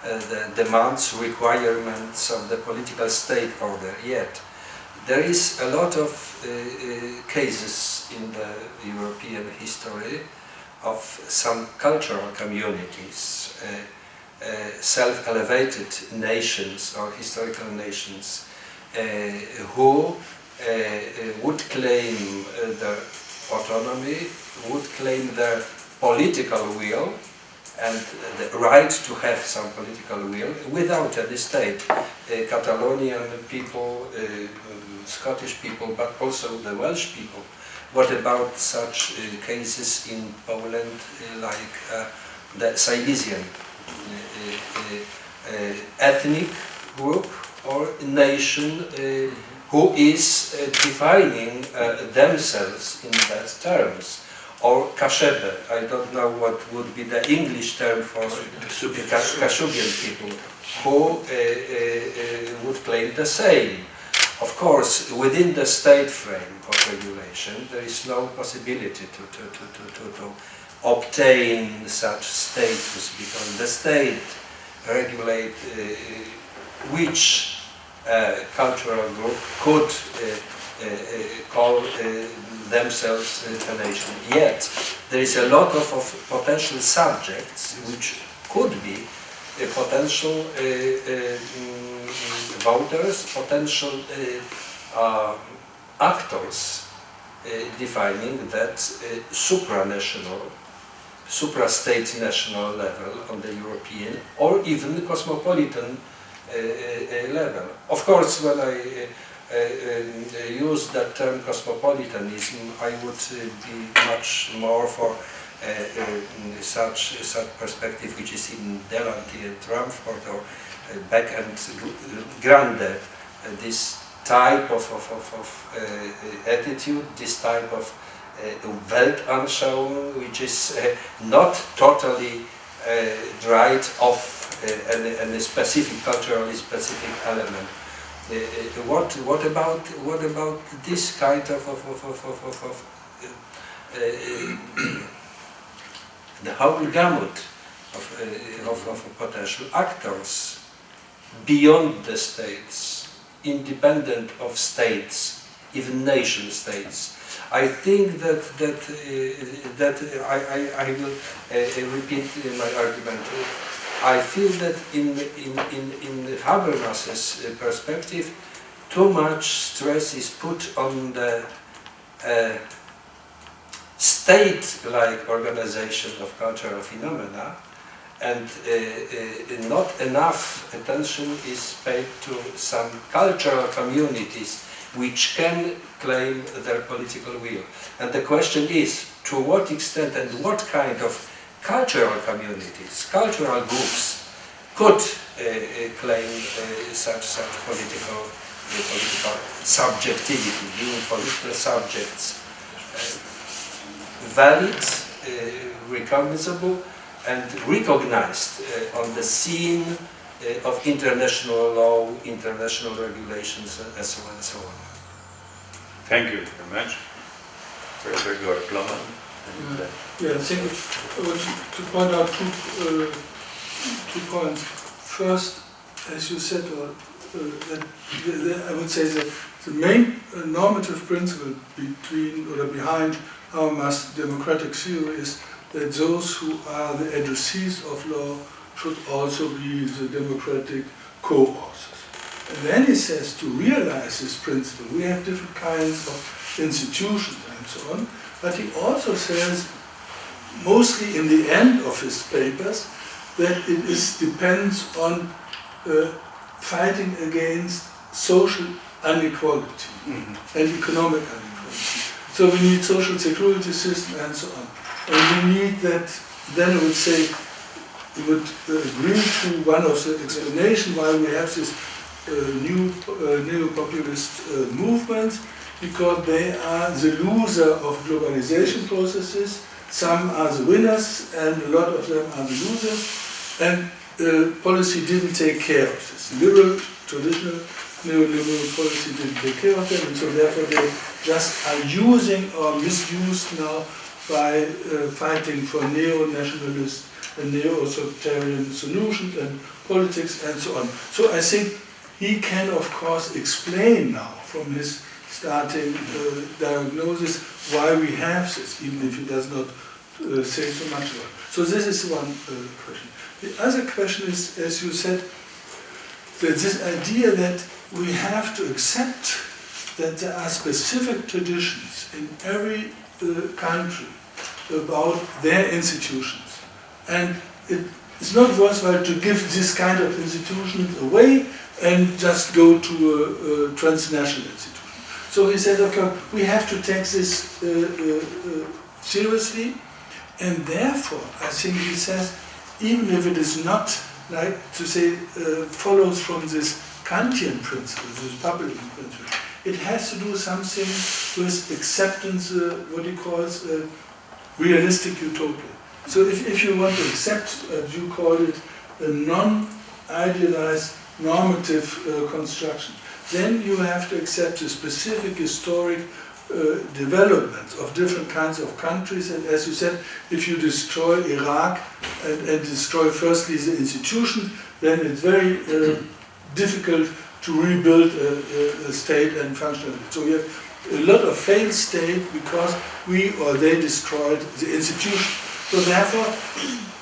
Speaker 5: the demands, requirements of the political state order, yet there is a lot of cases in the European history of some cultural communities, self-elevated nations or historical nations who would claim their autonomy, would claim their political will and the right to have some political will without any state. Catalonian people, Scottish people, but also the Welsh people. What about such cases in Poland like the Silesian ethnic group or nation who is defining themselves in that terms? Or Kaszeby, I don't know what would be the English term for Kashubian people, who would claim the same. Of course, within the state frame of regulation, there is no possibility to obtain such status, because the state regulates which cultural group could call themselves a nation. Yet there is a lot of potential subjects which could be potential voters, potential actors defining that supranational, supra-state national level on the European or even cosmopolitan level. Of course, when I use that term cosmopolitanism, I would be much more for such perspective which is in Delanty and Ramford or Beck and Grande, this type of attitude, this type of Weltanschauung, which is not totally dried off any specific, culturally specific element. What about this kind of the whole gamut of potential actors beyond the states, independent of states, even nation states? I think that I will repeat my argument. I feel that in Habermas's perspective, too much stress is put on the state-like organization of cultural phenomena, and not enough attention is paid to some cultural communities which can claim their political will. And the question is, to what extent and what kind of cultural communities, cultural groups could claim such political subjectivity, being political subjects, valid, recognizable, and recognized on the scene of international law, international regulations, and so on and so on.
Speaker 1: Thank you very much. Professor Plumman.
Speaker 3: Yeah, I think I want to point out two points. First, as you said, I would say that the main normative principle behind our mass democratic theory is that those who are the addressees of law should also be the democratic co-authors. And then he says to realize this principle, we have different kinds of institutions and so on, but he also says, mostly in the end of his papers, that it depends on fighting against social inequality and economic inequality. So we need social security system and so on. And we need that, then I would say, we would agree to one of the explanations why we have this new neo-populist movements, because they are the loser of globalization processes. Some are the winners, and a lot of them are the losers. And policy didn't take care of this. Liberal, traditional neoliberal policy didn't take care of them, and so therefore they just are using or misused now by fighting for neo-nationalist and neo-authoritarian solutions and politics and so on. So I think he can, of course, explain now from his starting diagnosis why we have this, even if he does not say so much about it. So this is one question. The other question is, as you said, that this idea that we have to accept that there are specific traditions in every country about their institutions. And it's not worthwhile to give this kind of institutions away and just go to a transnational institution. So he said, okay, we have to take this seriously, and therefore, I think he says, even if it is not, like to say, follows from this Kantian principle, this publican principle, it has to do something with acceptance, what he calls realistic utopia. So if you want to accept, as you call it, a non-idealized normative construction, then you have to accept the specific historic developments of different kinds of countries. And as you said, if you destroy Iraq and destroy firstly the institutions, then it's very difficult to rebuild a state and functionality. So we have a lot of failed state because we or they destroyed the institution. So therefore,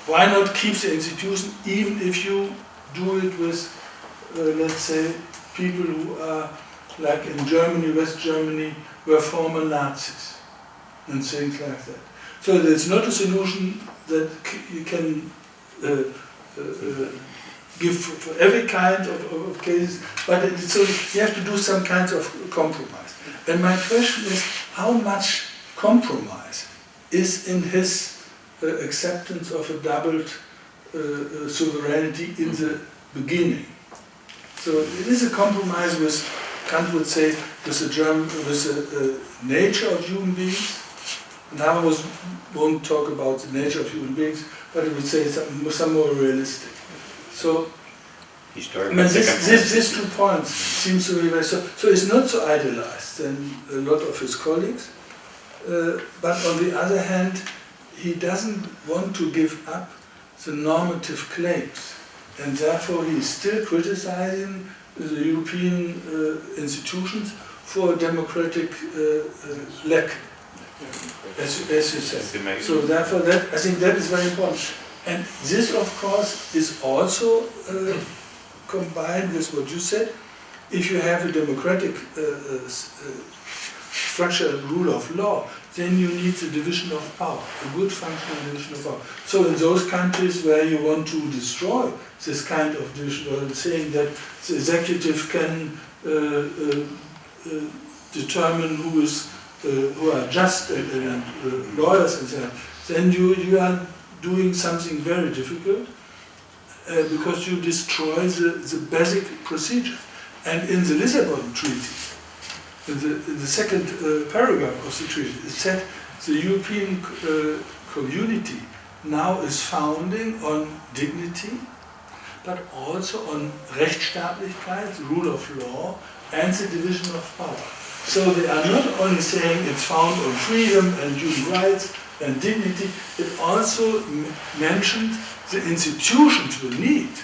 Speaker 3: why not keep the institution even if you do it with, let's say, people who are, like in Germany, West Germany, were former Nazis and things like that. So it's not a solution that you can give for every kind of cases, but so you have to do some kinds of compromise. And my question is, how much compromise is in his acceptance of a doubled sovereignty in the beginning? So it is a compromise with, Kant would say, with the nature of human beings. And Habermas won't talk about the nature of human beings, but he would say some more realistic. So these 2 points seems to be very so it's not so idealized than a lot of his colleagues, but on the other hand, he doesn't want to give up the normative claims, and therefore he is still criticizing the European institutions for democratic lack, as you said. So therefore, I think that is very important. And this, of course, is also combined with what you said. If you have a democratic structure and rule of law, then you need the division of power, a good functional division of power. So in those countries where you want to destroy this kind of division, or saying that the executive can determine who are just and lawyers and so on, then you are doing something very difficult because you destroy the basic procedure. And in the Lisbon Treaty, in the second paragraph of the treaty, it said the European community now is founding on dignity, but also on Rechtsstaatlichkeit, rule of law, and the division of power. So they are not only saying it's found on freedom and human rights and dignity, it also mentioned the institutions we need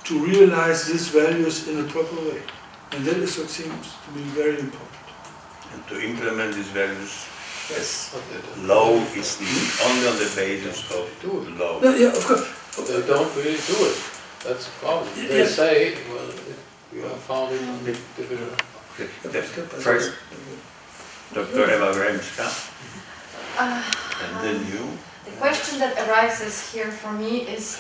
Speaker 3: to realize these values in a proper way. And that is what seems to be very important.
Speaker 1: And to implement these values as law is needed only on the basis of law.
Speaker 3: No, yeah, of course.
Speaker 7: They don't really do it. That's the problem. They say, well, we are founded on the division.
Speaker 1: First, Dr. Eva Bremska, and then you.
Speaker 6: The question that arises here for me is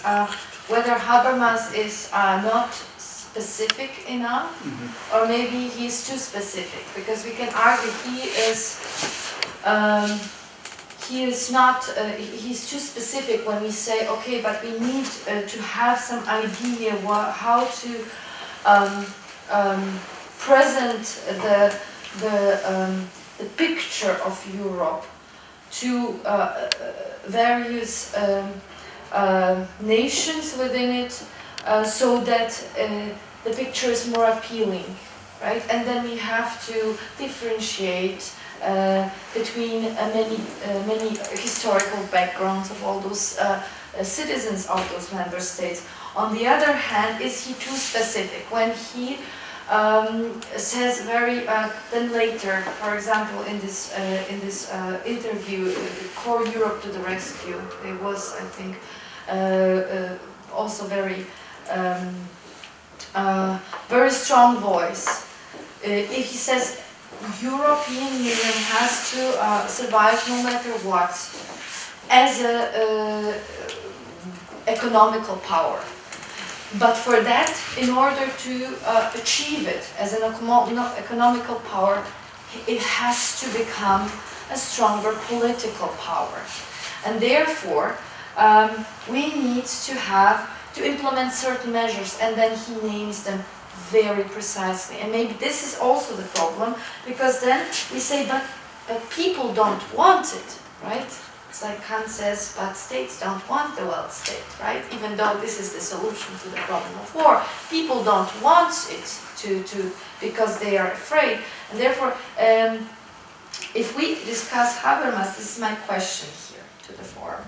Speaker 6: whether Habermas is not specific enough, or maybe he's too specific, because we can argue he's too specific when we say, okay, but we need to have some idea how to present the picture of Europe to various nations within it, so that the picture is more appealing, right? And then we have to differentiate between many historical backgrounds of all those citizens of those member states. On the other hand, is he too specific when he says then later, for example, in this interview, "Core Europe to the Rescue," it was, I think, also very strong voice. If he says European Union has to survive no matter what as a economical power. But for that, in order to achieve it as an economical power, it has to become a stronger political power. And therefore, we need to implement certain measures, and then he names them very precisely. And maybe this is also the problem, because then we say, but people don't want it, right? It's like Kant says, but states don't want the world state, right? Even though this is the solution to the problem of war, people don't want it because they are afraid. And therefore, if we discuss Habermas, this is my question here to the forum.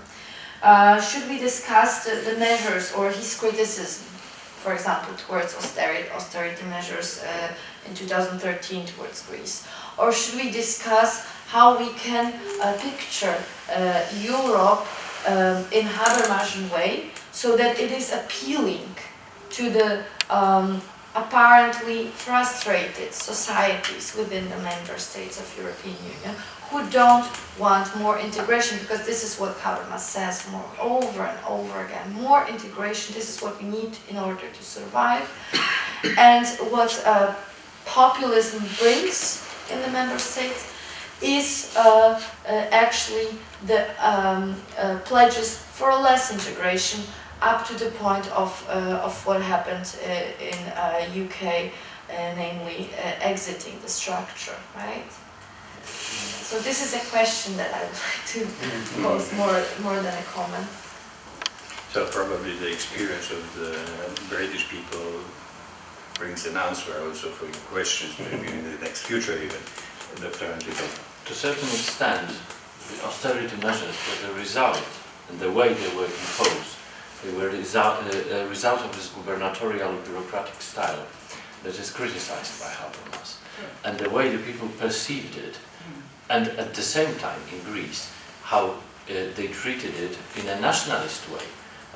Speaker 6: Should we discuss the measures or his criticism, for example, towards austerity measures in 2013 towards Greece? Or should we discuss how we can picture Europe in Habermasian way, so that it is appealing to the apparently frustrated societies within the member states of European Union who don't want more integration, because this is what Habermas says over and over again. More integration, this is what we need in order to survive. And what populism brings in the member states is actually the pledges for less integration, up to the point of what happened in UK, namely exiting the structure, right? So this is a question that I would like to pose more than a comment.
Speaker 1: So probably the experience of the British people brings an answer also for your questions, maybe in the next future even. Dr. Andrika.
Speaker 8: To a certain extent, the austerity measures were the result, and the way they were imposed, they were a result of this gubernatorial bureaucratic style that is criticized by Habermas, and the way the people perceived it, and at the same time in Greece, how they treated it in a nationalist way.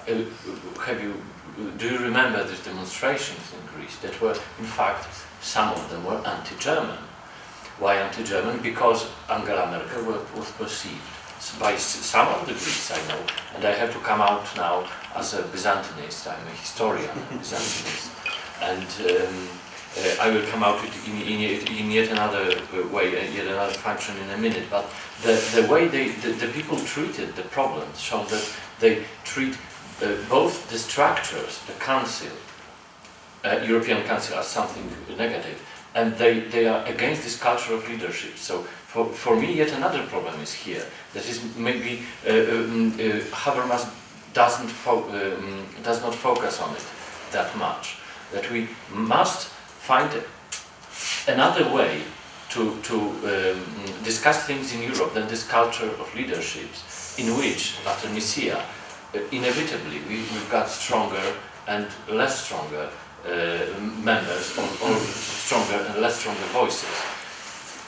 Speaker 8: Do you remember these demonstrations in Greece that were, in fact, some of them were anti-German? Why anti-German? Because Angela Merkel was perceived by some of the Greeks I know, and I have to come out now as a Byzantinist. I'm a historian, a Byzantinist, and I will come out in yet another way, yet another function in a minute. But the way the people treated the problems showed that they treat both the structures, the Council, European Council, as something negative. And they are against this culture of leadership. So for me, yet another problem is here. That is maybe Habermas does not focus on it. that much, that we must find another way to discuss things in Europe than this culture of leaderships, in which, after Nicaea, inevitably we've got stronger and less stronger members, or stronger and less stronger voices.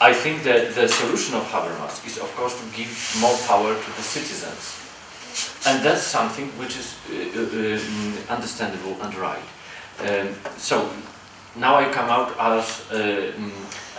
Speaker 8: I think that the solution of Habermas is, of course, to give more power to the citizens. And that's something which is understandable and right. So now I come out as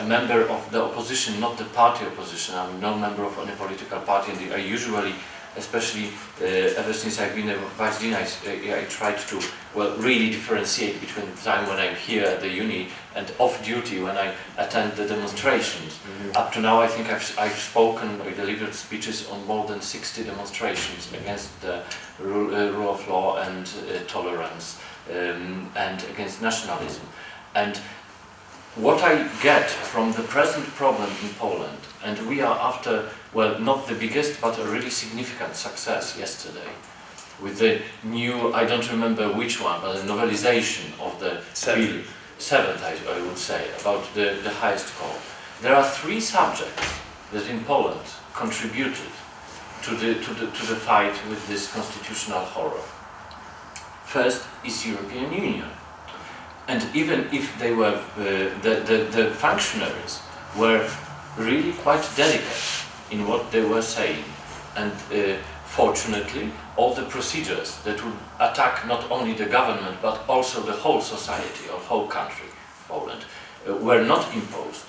Speaker 8: a member of the opposition, not the party opposition. I'm no member of any political party, and I usually, especially ever since I've been a vice dean, I tried to, well, really differentiate between the time when I'm here at the uni and off duty when I attend the demonstrations. Up to now, I think I've spoken or delivered speeches on more than 60 demonstrations against the rule of law and tolerance and against nationalism. And what I get from the present problem in Poland, and we are after, well, not the biggest, but a really significant success yesterday, with the new, I don't remember which one, but a novelization of the seventh, I would say, about the highest court. There are three subjects that in Poland contributed to the fight with this constitutional horror. First is European Union. And even if they were, the functionaries were really quite delicate in what they were saying, and fortunately all the procedures that would attack not only the government but also the whole society or whole country, Poland, were not imposed.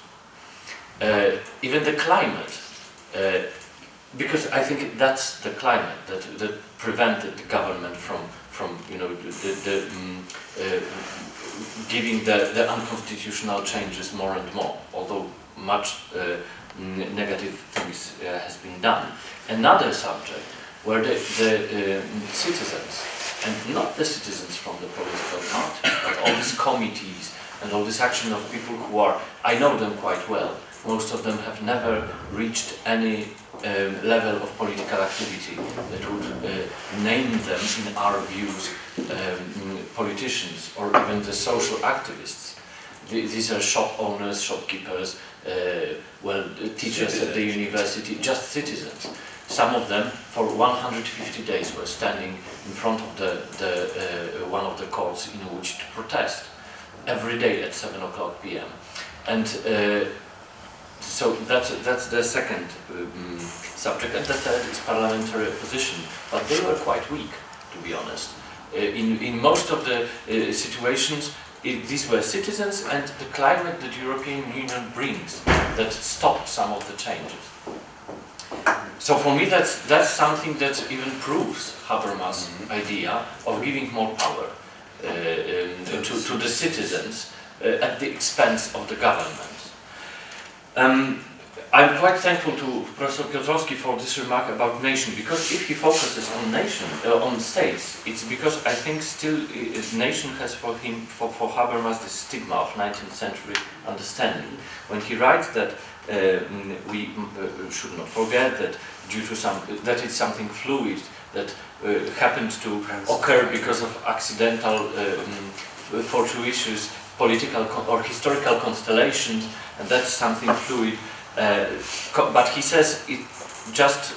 Speaker 8: Even the climate, because I think that's the climate that prevented the government from you know, giving the unconstitutional changes more and more, although much negative things has been done. Another subject were the citizens, and not the citizens from the political party, but all these committees and all this action of people who are, I know them quite well, most of them have never reached any level of political activity that would name them, in our views, politicians or even the social activists. These are shop owners, shopkeepers, well, teachers at the university, just citizens. Some of them, for 150 days, were standing in front of one of the courts in Łódź to protest every day at 7 o'clock p.m. And so that's the second subject, and the third is parliamentary opposition. But they were quite weak, to be honest. In most of the situations, these were citizens and the climate that the European Union brings that stopped some of the changes. So for me, that's something that even proves Habermas' idea of giving more power to the citizens at the expense of the government. I'm quite thankful to Professor Piotrowski for this remark about nation, because if he focuses on nation, on states, it's because I think still nation has for him, for Habermas, the stigma of 19th century understanding. When he writes that we should not forget that due to that it's something fluid that happened to occur because of accidental, fortuitous political or historical constellations, and that's something fluid. But he says it just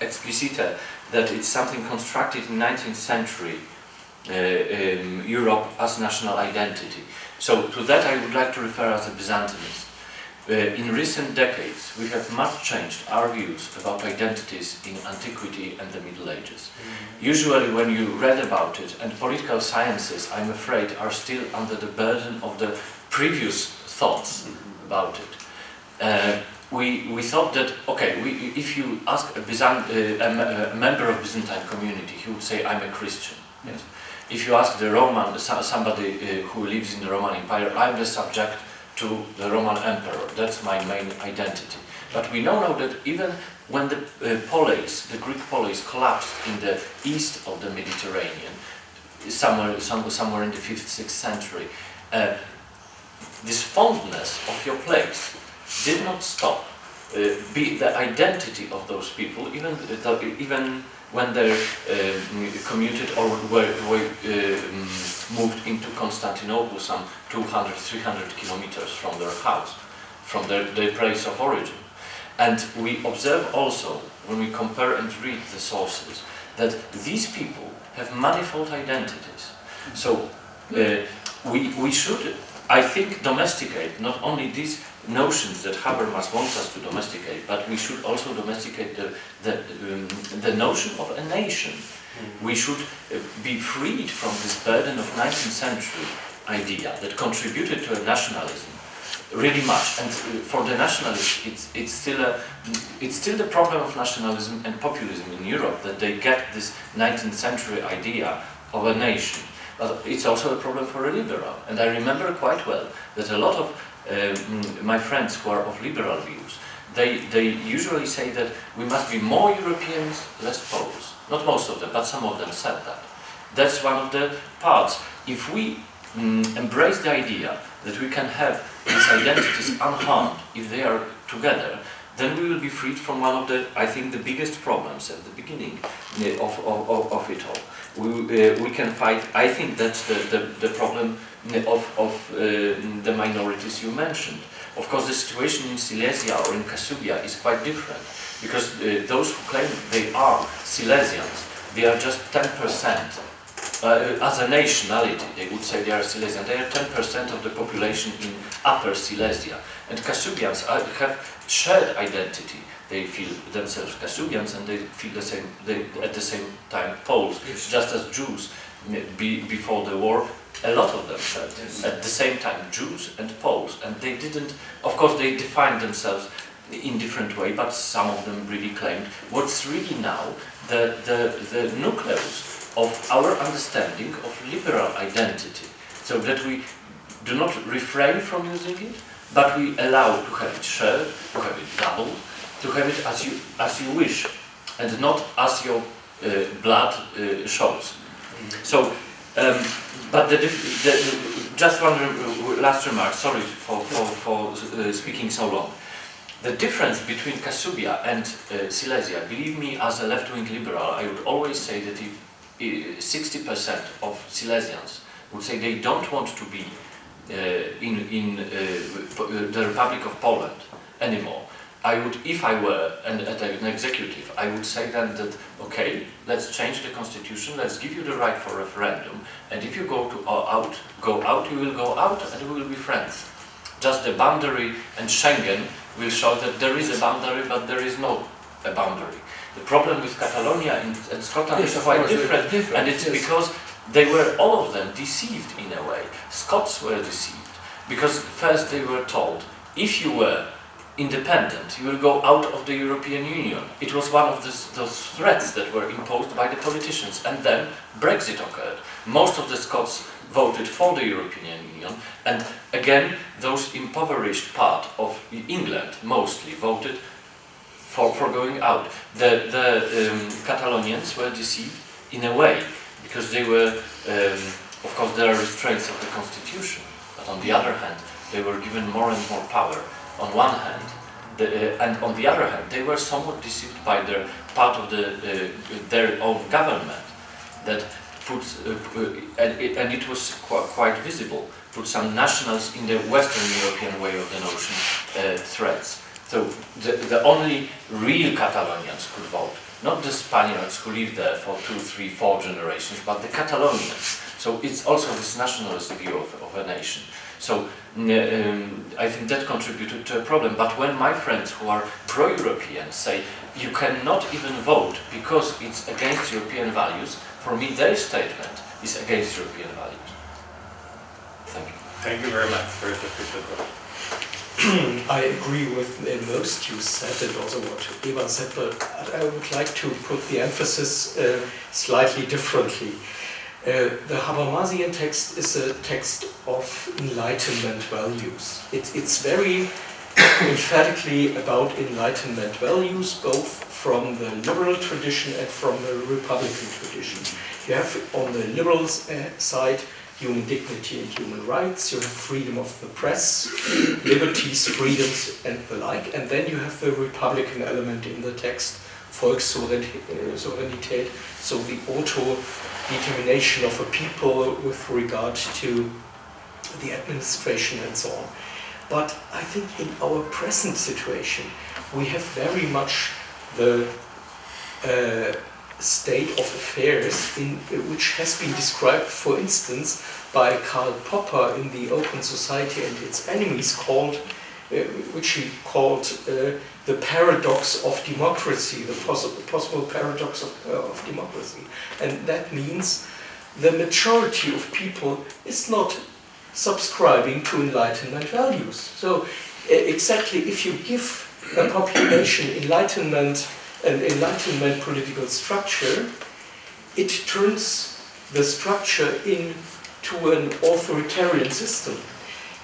Speaker 8: explicite that it's something constructed in 19th century Europe as national identity. So to that I would like to refer as a Byzantinist. In recent decades we have much changed our views about identities in antiquity and the Middle Ages. Usually when you read about it, and political sciences, I'm afraid, are still under the burden of the previous thoughts about it. We thought that, okay, if you ask a member of Byzantine community, he would say, I'm a Christian. Yes. If you ask the Roman, somebody who lives in the Roman Empire, I'm the subject to the Roman Emperor. That's my main identity. But we know now that even when the polis, the Greek polis, collapsed in the east of the Mediterranean, somewhere in the 5th, 6th century, this fondness of your place did not stop be the identity of those people, even when they commuted or were moved into Constantinople, some 200, 300 kilometers from their house, from their place of origin. And we observe also, when we compare and read the sources, that these people have manifold identities. So we should, I think, domesticate not only these notions that Habermas wants us to domesticate, but we should also domesticate the notion of a nation. We should be freed from this burden of 19th century idea that contributed to a nationalism really much. And for the nationalists, it's still the problem of nationalism and populism in Europe, that they get this 19th century idea of a nation. But it's also a problem for a liberal. And I remember quite well that a lot of my friends who are of liberal views, they usually say that we must be more Europeans, less Poles. Not most of them, but some of them said that. That's one of the parts. If we embrace the idea that we can have these identities unharmed if they are together, then we will be freed from one of the, I think, the biggest problems at the beginning of it all. We can fight, I think that's the problem of the minorities you mentioned. Of course, the situation in Silesia or in Kasubia is quite different, because those who claim they are Silesians, they are just 10%. As a nationality, they would say they are Silesian. They are 10% of the population in Upper Silesia. And Kasubians have shared identity. They feel themselves Kasubians and they feel the same. At the same time Poles, yes. Just as Jews before the war, a lot of them felt at the same time Jews and Poles. And they didn't. Of course, they defined themselves in different way, but some of them really claimed what's really now the nucleus of our understanding of liberal identity, so that we do not refrain from using it, but we allow to have it shared, to have it doubled, to have it as you wish, and not as your blood shows. So, but just one last remark. Sorry for speaking so long. The difference between Kasubia and Silesia, believe me, as a left-wing liberal, I would always say that if 60% of Silesians would say they don't want to be in the Republic of Poland anymore, I would, if I were an executive, I would say then that, okay, let's change the constitution, let's give you the right for referendum, and if you go out, you will go out and we will be friends. Just the boundary and Schengen will show that there is a boundary, but there is no a boundary. The problem with Catalonia and Scotland is quite different, and it's because they were, all of them, deceived in a way. Scots were deceived, because first they were told, if you were independent, you will go out of the European Union. It was one of those threats that were imposed by the politicians, and then Brexit occurred. Most of the Scots voted for the European Union, and again, those impoverished part of England mostly voted for going out. The Catalonians were deceived in a way, because they were, of course, there are restraints of the constitution, but on the other hand, they were given more and more power. On one hand, and on the other hand, they were somewhat deceived by their part of their own government that puts, and it was quite visible, put some nationals in the Western European way of the notion threats. So the only real Catalonians could vote, not the Spaniards who lived there for 2, 3, 4 generations, but the Catalonians. So it's also this nationalist view of a nation. So I think that contributed to a problem. But when my friends who are pro-European say you cannot even vote because it's against European values, for me their statement is against European values. Thank you.
Speaker 1: Thank you very much for the official talk.
Speaker 4: I agree with most you said, and also what Ivan said, but I would like to put the emphasis slightly differently. The Habermasian text is a text of Enlightenment values. It's very emphatically about Enlightenment values, both from the liberal tradition and from the Republican tradition. You have on the liberal side human dignity and human rights, you have freedom of the press, liberties, freedoms, and the like. And then you have the Republican element in the text, Volkssouveränität, so the auto-determination of a people with regard to the administration and so on. But I think in our present situation, we have very much the state of affairs in which has been described, for instance, by Karl Popper in The Open Society and Its Enemies, called, which he called the paradox of democracy, the possible paradox of democracy. And that means the majority of people is not subscribing to Enlightenment values. So exactly if you give a population Enlightenment political structure, it turns the structure into an authoritarian system.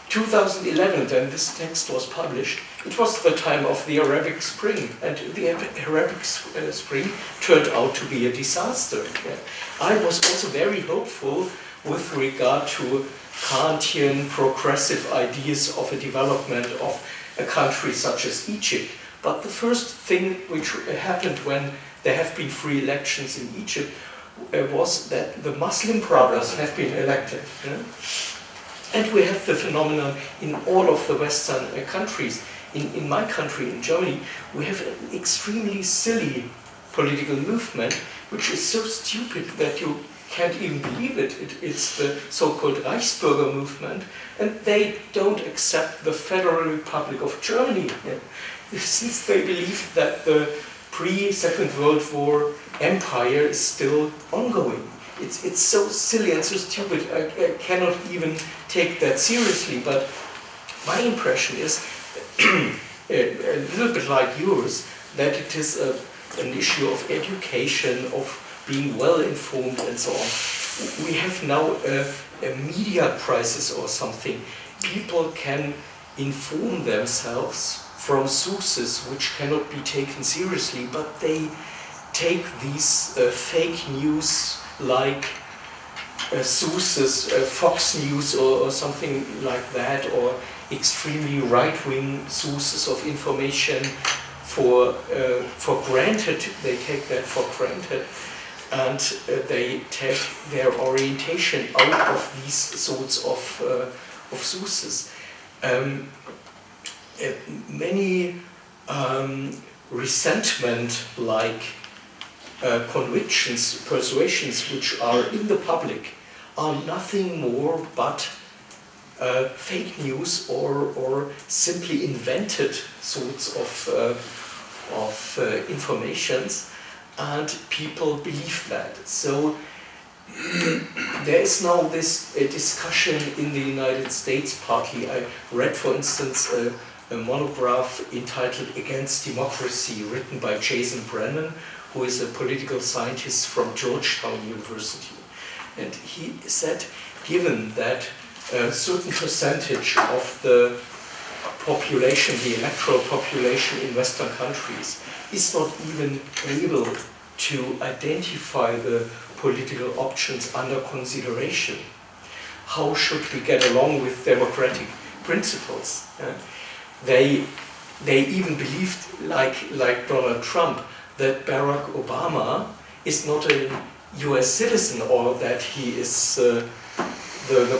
Speaker 4: 2011, when this text was published, it was the time of the Arabic Spring, and the Arabic Spring turned out to be a disaster. I was also very hopeful with regard to Kantian progressive ideas of a development of a country such as Egypt. But the first thing which happened when there have been free elections in Egypt was that the Muslim brothers have been elected. And we have the phenomenon in all of the Western countries. In my country, in Germany, we have an extremely silly political movement, which is so stupid that you can't even believe it. It's the so-called Reichsbürger movement, and they don't accept the Federal Republic of Germany. Since they believe that the pre-Second World War empire is still ongoing. It's so silly and so stupid, I cannot even take that seriously, but my impression is, a little bit like yours, that it is an issue of education, of being well informed and so on. We have now a media crisis or something. People can inform themselves from sources which cannot be taken seriously, but they take these fake news like sources, Fox News or something like that, or extremely right-wing sources of information for granted. They take that for granted, and they take their orientation out of these sorts of sources. Many resentment-like convictions, persuasions which are in the public are nothing more but fake news or simply invented sorts of informations, and people believe that. So there is now this discussion in the United States partly. I read, for instance, a monograph entitled Against Democracy, written by Jason Brennan, who is a political scientist from Georgetown University. And he said, given that a certain percentage of the population, the electoral population in Western countries, is not even able to identify the political options under consideration, how should we get along with democratic principles? They even believed, like Donald Trump, that Barack Obama is not a US citizen, or that he is the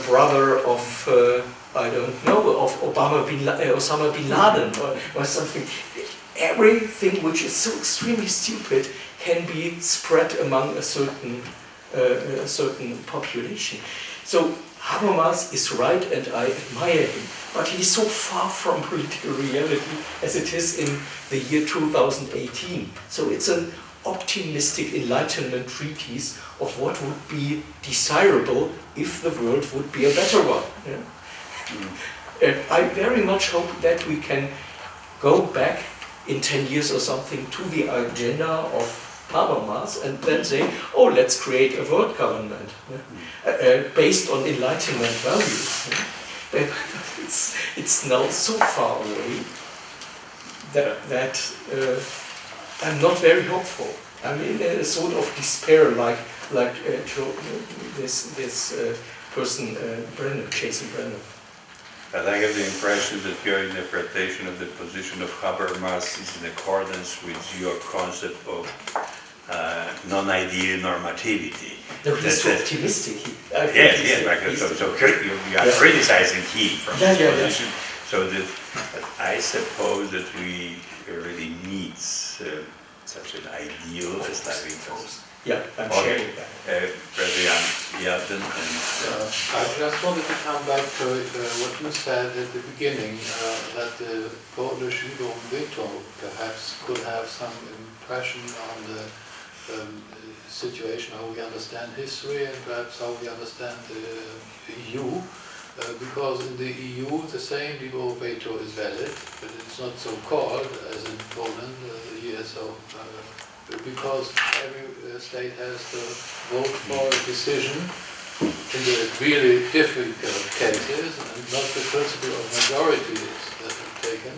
Speaker 4: brother of, I don't know, of Osama bin Laden or something. Everything which is so extremely stupid can be spread among a certain population. So Habermas is right, and I admire him, but he is so far from political reality as it is in the year 2018. So it's an optimistic Enlightenment treatise of what would be desirable if the world would be a better one. I very much hope that we can go back in 10 years or something to the agenda of Habermas and then say, oh, let's create a world government based on Enlightenment values. It's now so far away that I'm not very hopeful. I'm in a sort of despair, like this person, Jason Brennan.
Speaker 1: But I have the impression that your interpretation of the position of Habermas is in accordance with your concept of non-ideal normativity.
Speaker 4: No, he's so optimistic.
Speaker 1: Yes, you are criticizing him from his position. So that I suppose that we really need such an ideal as living force.
Speaker 4: Yeah, I'm sharing that.
Speaker 1: President Yelton and...
Speaker 7: I just wanted to come back to what you said at the beginning, that the Polish liberum veto perhaps could have some impression on the situation, how we understand history and perhaps how we understand the EU. Because in the EU the same liberal veto is valid, but it's not so called as in Poland, the ESO, because every state has to vote for a decision in the really difficult cases, and not the principle of majorities that are taken.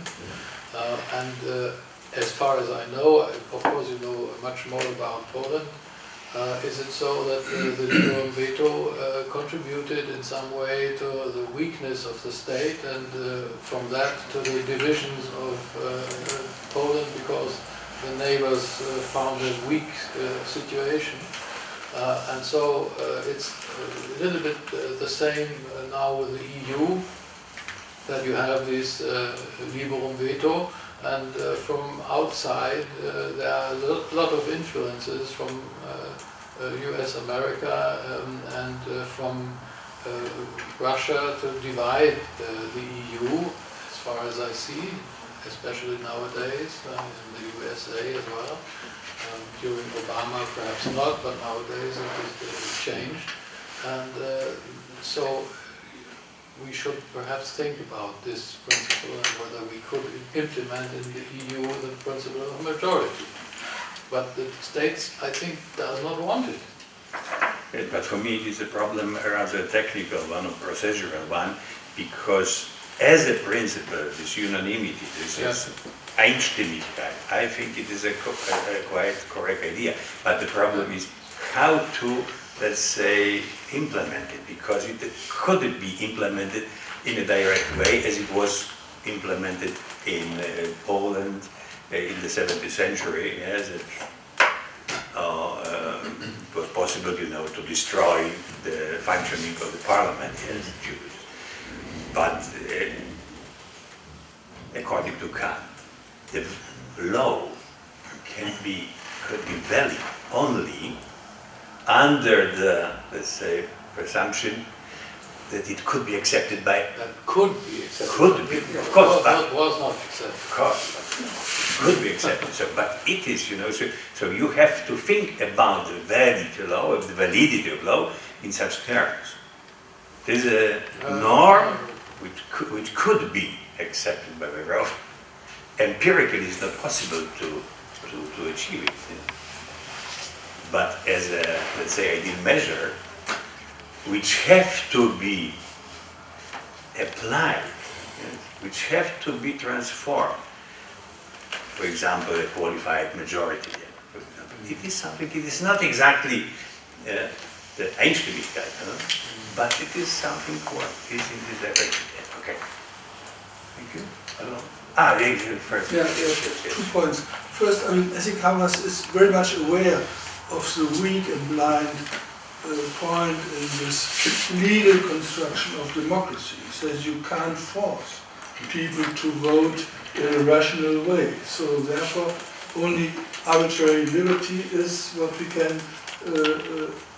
Speaker 7: As far as I know, of course you know much more about Poland, is it so that the liberal veto contributed in some way to the weakness of the state, and from that to the divisions of Poland, because the neighbors found a weak situation? And so it's a little bit the same now with the EU, that you have this liberum veto, and from outside there are a lot of influences from US, America, and from Russia to divide the EU, as far as I see, especially nowadays, in the USA as well. During Obama perhaps not, but nowadays it is changed. And so we should perhaps think about this principle and whether we could implement in the EU the principle of majority. But the states, I think, does not want it.
Speaker 1: Yes, but for me it is a problem, rather technical one, or procedural one, because as a principle, this unanimity, this Einstimmigkeit, I think it is a quite correct idea. But the problem is how to, let's say, implement it, because it couldn't be implemented in a direct way as it was implemented in Poland in the 17th century. Yes, it was possible, to destroy the functioning of the parliament. Yes, Jews. But according to Kant, the law could be valid only under the, let's say, presumption that it could be accepted by...
Speaker 7: That could be accepted.
Speaker 1: Could be, of course.
Speaker 7: But was not accepted.
Speaker 1: Of course, could be accepted. So, but it is, so you have to think about the validity of law, the validity of law in such terms. There's a norm which could be accepted by the law. Empirically, it's not possible to achieve it. But as a, let's say, ideal measure, which have to be applied, which have to be transformed. For example, a qualified majority. For example, it is something. It is not exactly the Einstimmigkeit, but it is something what is in this direction. Okay. Thank you. Hello. First.
Speaker 3: Yeah, 2 points. First, I think Habermas is very much aware of the weak and blind point in this legal construction of democracy. He says you can't force people to vote in a rational way. So therefore, only arbitrary liberty is what we can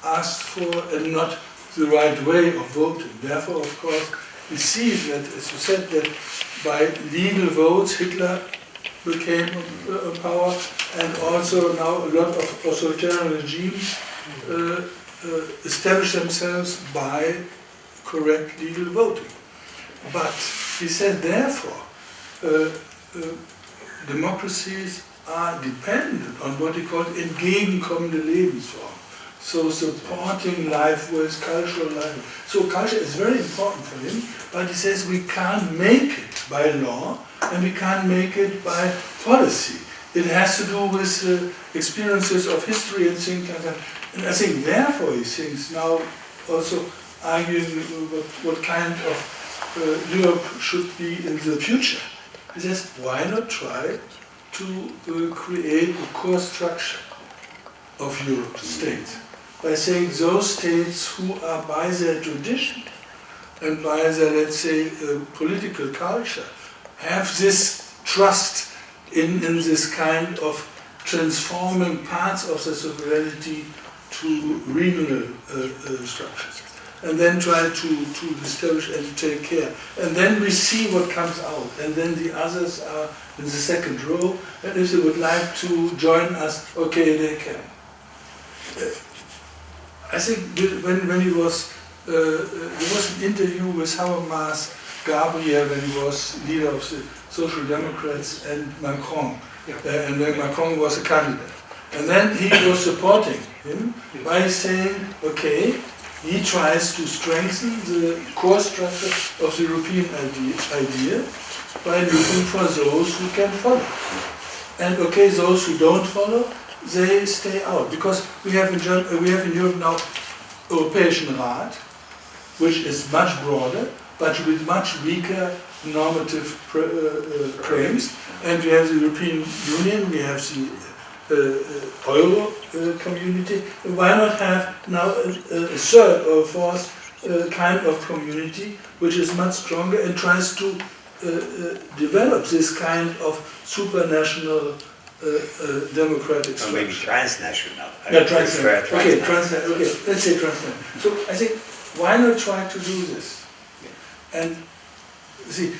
Speaker 3: ask for, and not the right way of voting. Therefore, of course, we see that, as you said, that by legal votes, Hitler became in power, and also now a lot of authoritarian regimes establish themselves by correct legal voting. But he said, therefore, democracies are dependent on what he called entgegenkommende Lebensform. So supporting life with cultural life. So culture is very important for him, but he says we can't make it by law and we can't make it by policy. It has to do with experiences of history and things like that. And I think therefore he thinks now also arguing what kind of Europe should be in the future. He says, why not try to create a core structure of Europe states by saying those states who are by their tradition and by their, let's say, political culture have this trust in this kind of transforming parts of the sovereignty to regional structures, and then try to establish and take care. And then we see what comes out, and then the others are in the second row, and if they would like to join us, okay, they can. I think when he was, there was an interview with Habermas Gabriel when he was leader of the Social Democrats and Macron, and when Macron was a candidate. And then he was supporting him by saying, okay, he tries to strengthen the core structure of the European idea by looking for those who can follow. And okay, those who don't follow, they stay out. Because we have in Europe now Europäischen Rat, which is much broader, but with much weaker normative claims. And we have the European Union, we have the Euro community. Why not have now a third or fourth kind of community which is much stronger and tries to develop this kind of supranational democratic structure?
Speaker 1: Or maybe transnational.
Speaker 3: Transnational. Okay, transnational. Okay, let's say transnational. So I think, why not try to do this? And see,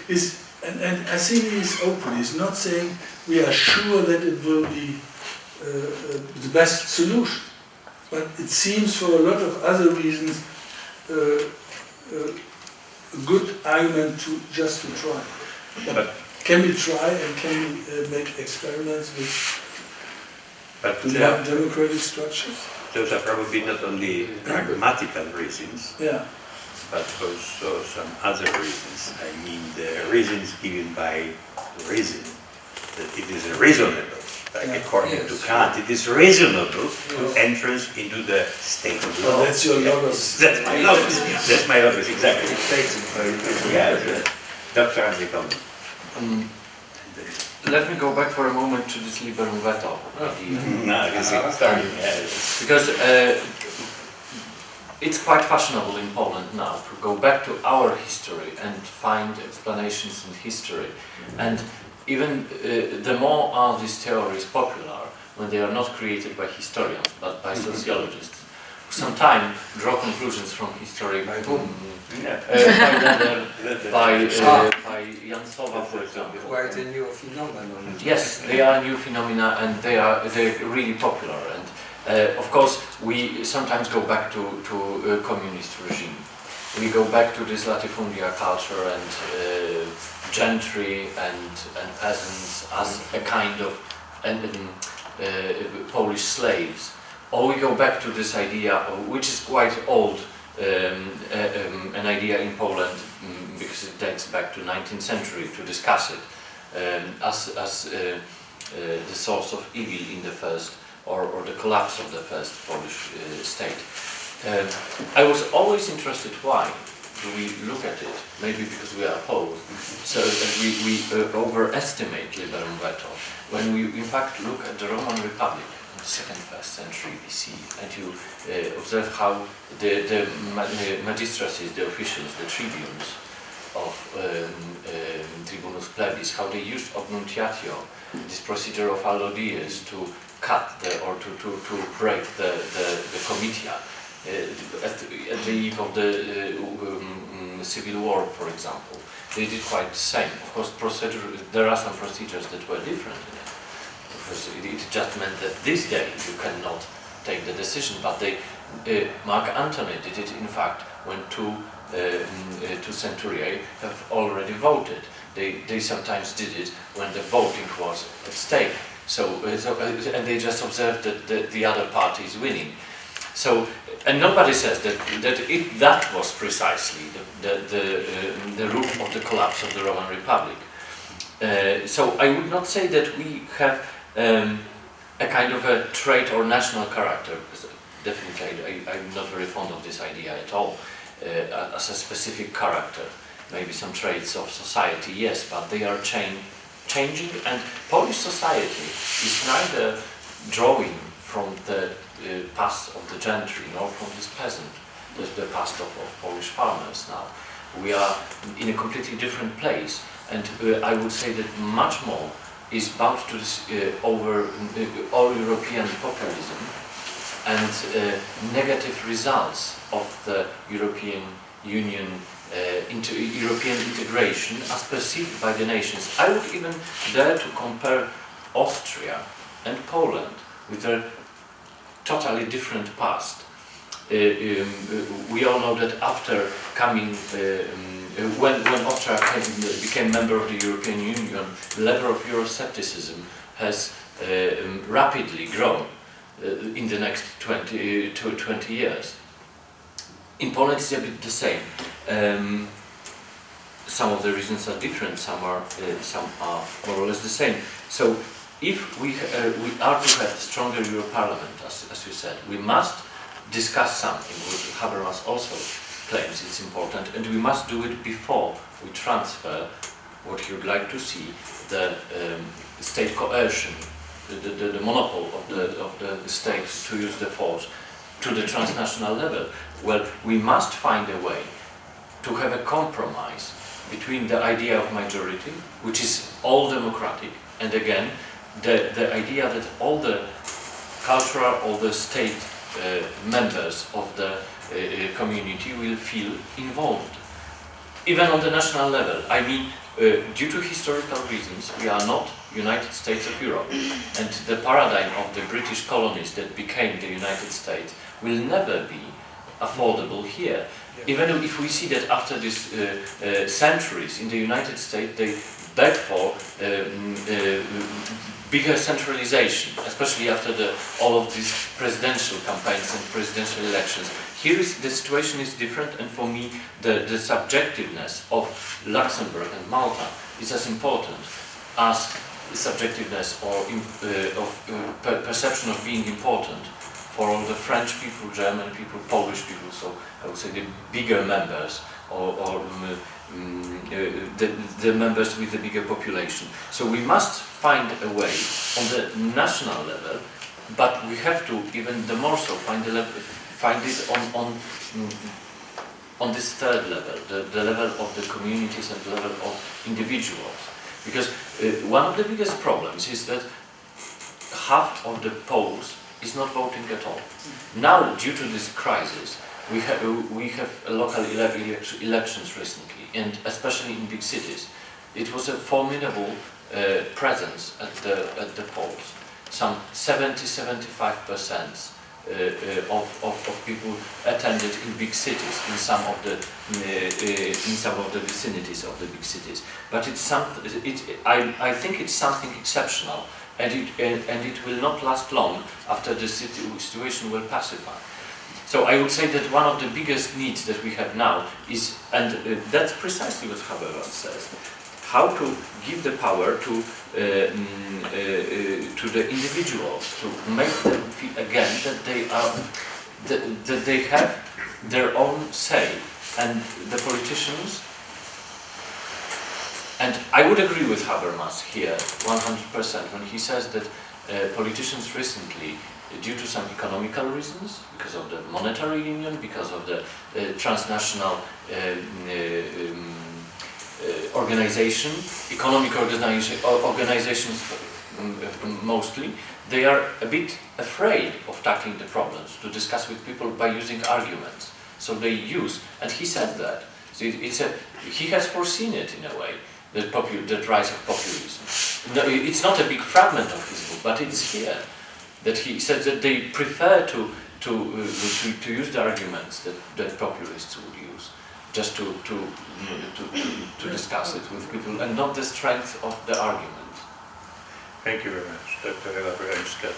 Speaker 3: and I think he is open. He's not saying we are sure that it will be the best solution, but it seems for a lot of other reasons a good argument to just to try. But can we try and can we make experiments with democratic structures?
Speaker 1: Those are probably not only pragmatical reasons, but also some other reasons. I mean, the reasons given by reason, that it is reasonable. Like according to Kant, it is reasonable to entrance into the state of law.
Speaker 3: Well, that's your logos.
Speaker 1: That's my logos. That's my logos, exactly. Yeah, Dr. Andy,
Speaker 8: let me go back for a moment to this liberum veto idea.
Speaker 1: No, you see, starting,
Speaker 8: because it's quite fashionable in Poland now to go back to our history and find explanations in history. And even the more are these theories popular when they are not created by historians but by sociologists who sometimes draw conclusions from history by Jansowa, for example.
Speaker 5: Quite a new phenomenon.
Speaker 8: Yes, they are new phenomena and they're really popular. And of course, we sometimes go back to communist regime. We go back to this latifundia culture and gentry and peasants as a kind of Polish slaves. Or we go back to this idea, which is quite old, an idea in Poland, because it dates back to 19th century, to discuss it as the source of evil in the first, or the collapse of the first Polish state. I was always interested why do we look at it, maybe because we are opposed, so that we overestimate liberum veto, when we in fact look at the Roman Republic in the first century BC, and you observe how the magistracies, the officials, the tribunes of tribunus plebis, how they used obnuntiatio, this procedure of allodies, to cut or to break the comitia. At the eve of the civil war, for example, they did quite the same. Of course, there are some procedures that were different in it, because it just meant that this day you cannot take the decision. But Mark Antony did it, in fact, when two centuriae have already voted. They sometimes did it when the voting was at stake. And they just observed that the other party is winning. So, and nobody says that was precisely the root of the collapse of the Roman Republic. So I would not say that we have a kind of a trait or national character, because definitely I'm not very fond of this idea at all. as a specific character. Maybe some traits of society, yes, but they are changing, and Polish society is neither drawing from the past of the gentry nor from this peasant, the past of Polish farmers now. We are in a completely different place, and I would say that much more is bound to this over all European populism and negative results of the European Union into European integration as perceived by the nations. I would even dare to compare Austria and Poland with their totally different past. We all know that after coming, when Austria became member of the European Union, the level of Euroscepticism has rapidly grown in the next 20 years. In Poland it's a bit the same. Some of the reasons are different, some are more or less the same. So if we are to have a stronger Euro Parliament, as you said, we must discuss something, which Habermas also claims it's important, and we must do it before we transfer what he would like to see, the state coercion, the monopoly of the states to use the force, to the transnational level. Well, we must find a way to have a compromise between the idea of majority, which is all democratic, and again, the idea that all the cultural, all the state members of the community will feel involved. Even on the national level. I mean, due to historical reasons, we are not United States of Europe, and the paradigm of the British colonies that became the United States will never be affordable here. Even if we see that after these centuries in the United States, they beg for bigger centralization, especially after all of these presidential campaigns and presidential elections. Here the situation is different, and for me the subjectiveness of Luxembourg and Malta is as important as the subjectiveness or perception of being important for all the French people, German people, Polish people, so I would say the bigger members or the members with the bigger population. So we must find a way on the national level, but we have to even the more so find it on this third level, the level of the communities and the level of individuals. Because one of the biggest problems is that half of the Poles is not voting at all. Now, due to this crisis, we have local elections recently, and especially in big cities. It was a formidable presence at the polls. Some 70–75% of people attended in big cities, in some of the vicinities of the big cities. But I think it's something exceptional, and it will not last long after the situation will pacify. So I would say that one of the biggest needs that we have now is, and that's precisely what Habermas says, how to give the power to the individuals, to make them feel again that they have their own say, and the politicians. And I would agree with Habermas here 100% when he says that politicians recently, due to some economical reasons, because of the monetary union, because of the transnational organization, economic organizations mostly, they are a bit afraid of tackling the problems, to discuss with people by using arguments. So they use, and he said that, so he has foreseen it in a way, the rise of populism. No, it's not a big fragment of his book, but it's here. That he said that they prefer to use the arguments that populists would use, just to discuss it with people, and not the strength of the argument.
Speaker 1: Thank you very much, Dr. Hela-Bremska.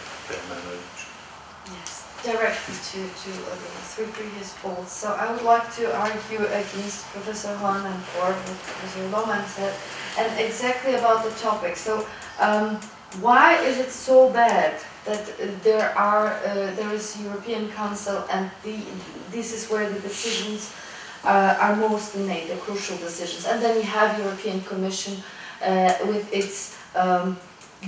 Speaker 6: Yes, directly to the three previous polls. So I would like to argue against Professor Hahn and for what Professor Lohmann said, and exactly about the topic. So why is it so bad that there is European Council and this is where the decisions are mostly made, the crucial decisions. And then you have European Commission with its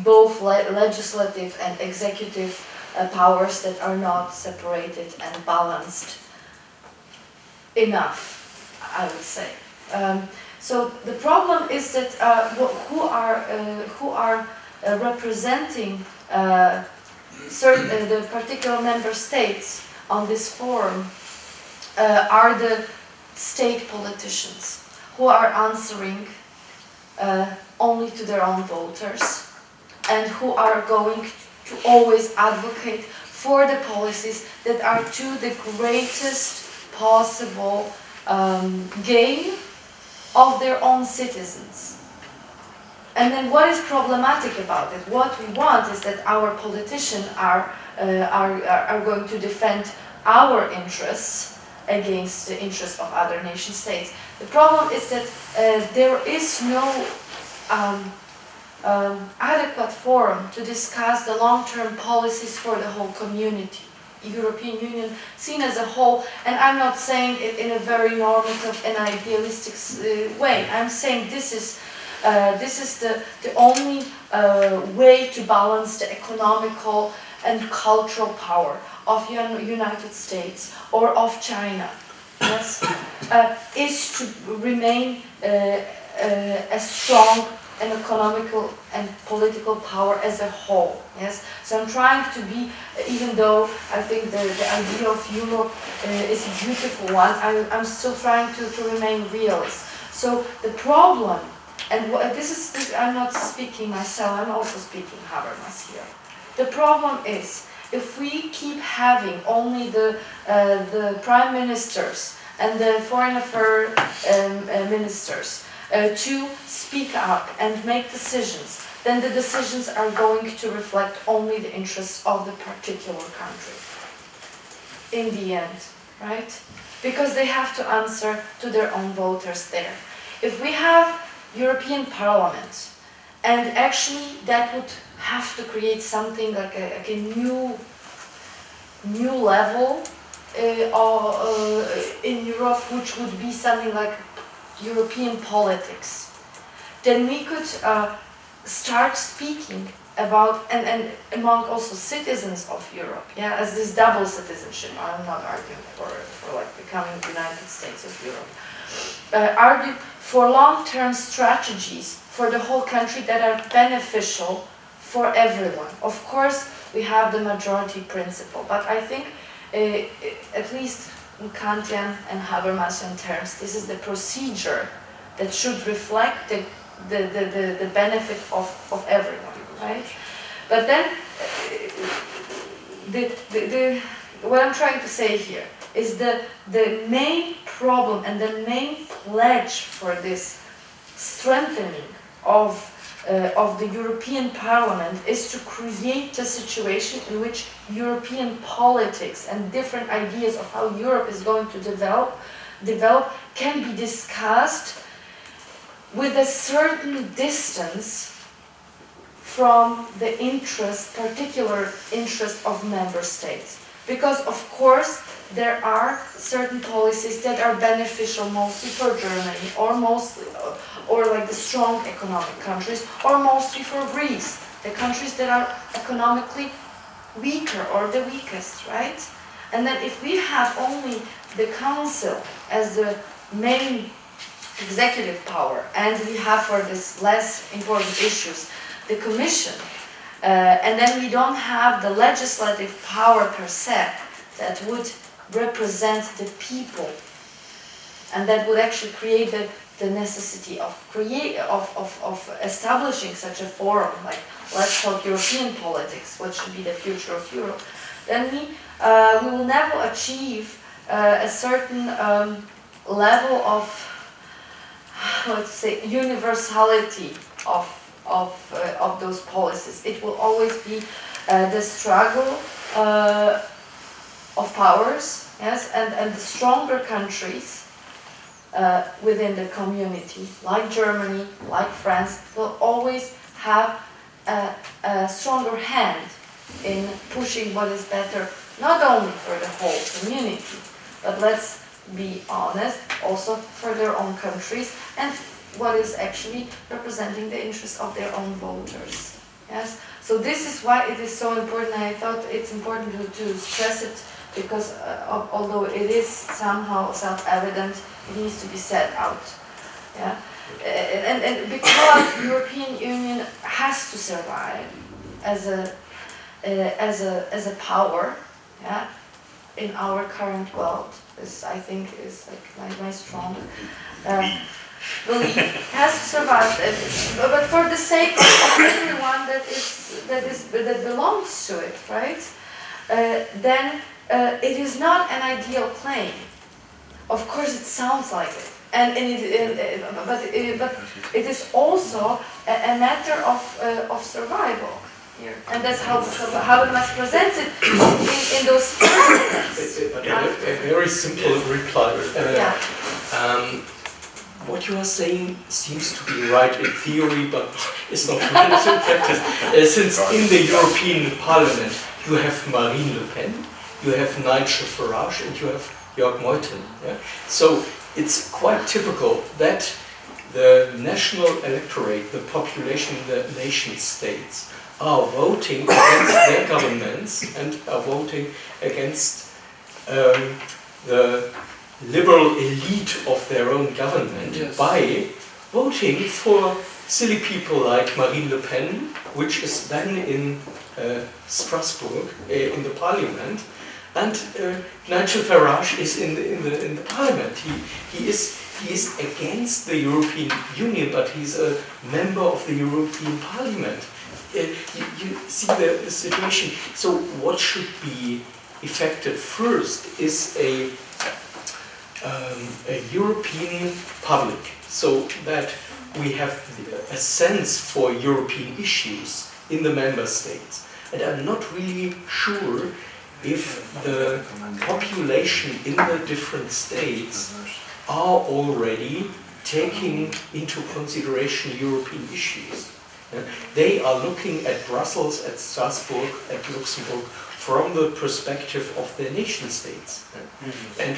Speaker 6: both legislative and executive powers that are not separated and balanced enough, I would say. So the problem is that who are representing the particular member states on this forum are the state politicians who are answering only to their own voters and who are going to always advocate for the policies that are to the greatest possible gain of their own citizens. And then what is problematic about it? What we want is that our politicians are going to defend our interests against the interests of other nation states. The problem is that there is no adequate forum to discuss the long-term policies for the whole community. European Union seen as a whole, and I'm not saying it in a very normative and idealistic way. I'm saying this is the only way to balance the economical and cultural power of United States or of China. Yes, is to remain a strong and economical and political power as a whole. Yes, so I'm trying to be, even though I think the idea of Europe is a beautiful one, I'm still trying to remain realist. So the problem, and this I'm not speaking myself, I'm also speaking Habermas here. The problem is, if we keep having only the prime ministers and the foreign affairs ministers to speak up and make decisions, then the decisions are going to reflect only the interests of the particular country in the end, right? Because they have to answer to their own voters there. If we have European Parliament, and actually that would have to create something like a new level in Europe, which would be something like European politics, then we could start speaking about, and among also citizens of Europe, yeah, as this double citizenship. I'm not arguing for like becoming the United States of Europe. Argue for long-term strategies for the whole country that are beneficial for everyone. Of course, we have the majority principle, but I think at least in Kantian and Habermasian terms, this is the procedure that should reflect the benefit of everyone, right? But then, what I'm trying to say here is the main problem and the main pledge for this strengthening of the European Parliament is to create a situation in which European politics and different ideas of how Europe is going to develop can be discussed with a certain distance from the particular interest of member states. Because of course there are certain policies that are beneficial mostly for Germany, or like the strong economic countries, or mostly for Greece, the countries that are economically weaker or the weakest, right? And then if we have only the council as the main executive power, and we have for this less important issues the commission, and then we don't have the legislative power per se that would represent the people, and that would actually create the necessity of establishing such a forum, like let's talk European politics, what should be the future of Europe, then we will never achieve a certain level of, let's say, universality of those policies. It will always be the struggle of powers, yes, and the stronger countries within the community, like Germany, like France, will always have a stronger hand in pushing what is better, not only for the whole community, but let's be honest, also for their own countries, and what is actually representing the interests of their own voters. Yes. So this is why it is so important. I thought it's important to stress it because although it is somehow self-evident, it needs to be said out. Yeah. And because the European Union has to survive as a power, yeah, in our current world, this I think is like my strong belief, has to survive. But for the sake of everyone that belongs to it, right? Then it is not an ideal claim. Of course, it sounds like it. But it is also a matter of survival here, and that's how we must present it in those terms.
Speaker 4: A very simple reply.
Speaker 6: Yeah.
Speaker 4: What you are saying seems to be right in theory, but it's not right in practice. Since in the European Parliament you have Marine Le Pen, you have Nigel Farage, and you have Jörg Meuthen. Yeah? So it's quite typical that the national electorate, the population in the nation states, are voting against their governments and are voting against the liberal elite of their own government. Yes. By voting for silly people like Marine Le Pen, which is then in Strasbourg in the parliament, and Nigel Farage is in the parliament. He is against the European Union, but he's a member of the European Parliament. You see the situation. So what should be effected first is a European public, so that we have a sense for European issues in the member states. And I'm not really sure if the population in the different states are already taking into consideration European issues. They are looking at Brussels, at Strasbourg, at Luxembourg from the perspective of their nation states. And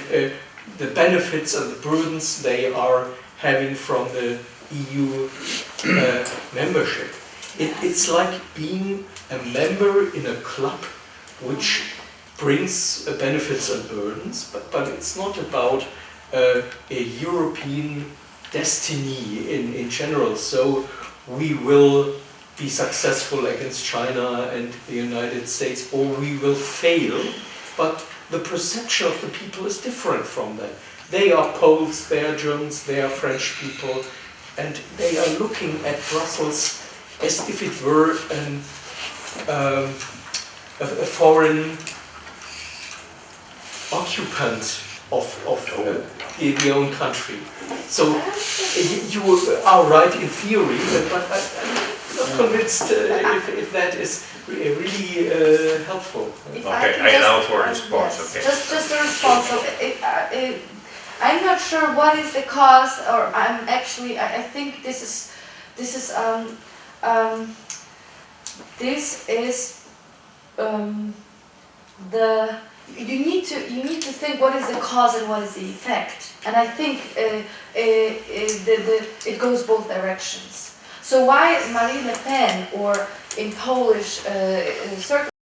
Speaker 4: the benefits and the burdens they are having from the EU membership. It's like being a member in a club which brings benefits and burdens, but it's not about a European destiny in general. So we will be successful against China and the United States, or we will fail, but the perception of the people is different from that. They are Poles, they are Germans, they are French people, and they are looking at Brussels as if it were a foreign occupant of their own country. So you are right in theory, but I'm not convinced if that is really helpful.
Speaker 1: Okay, I allow for a response.
Speaker 6: Yes,
Speaker 1: Okay.
Speaker 6: just a response. So I'm not sure what is the cause, or I think this is you need to think what is the cause and what is the effect, and I think it goes both directions. So why Marine Le Pen, or in Polish circles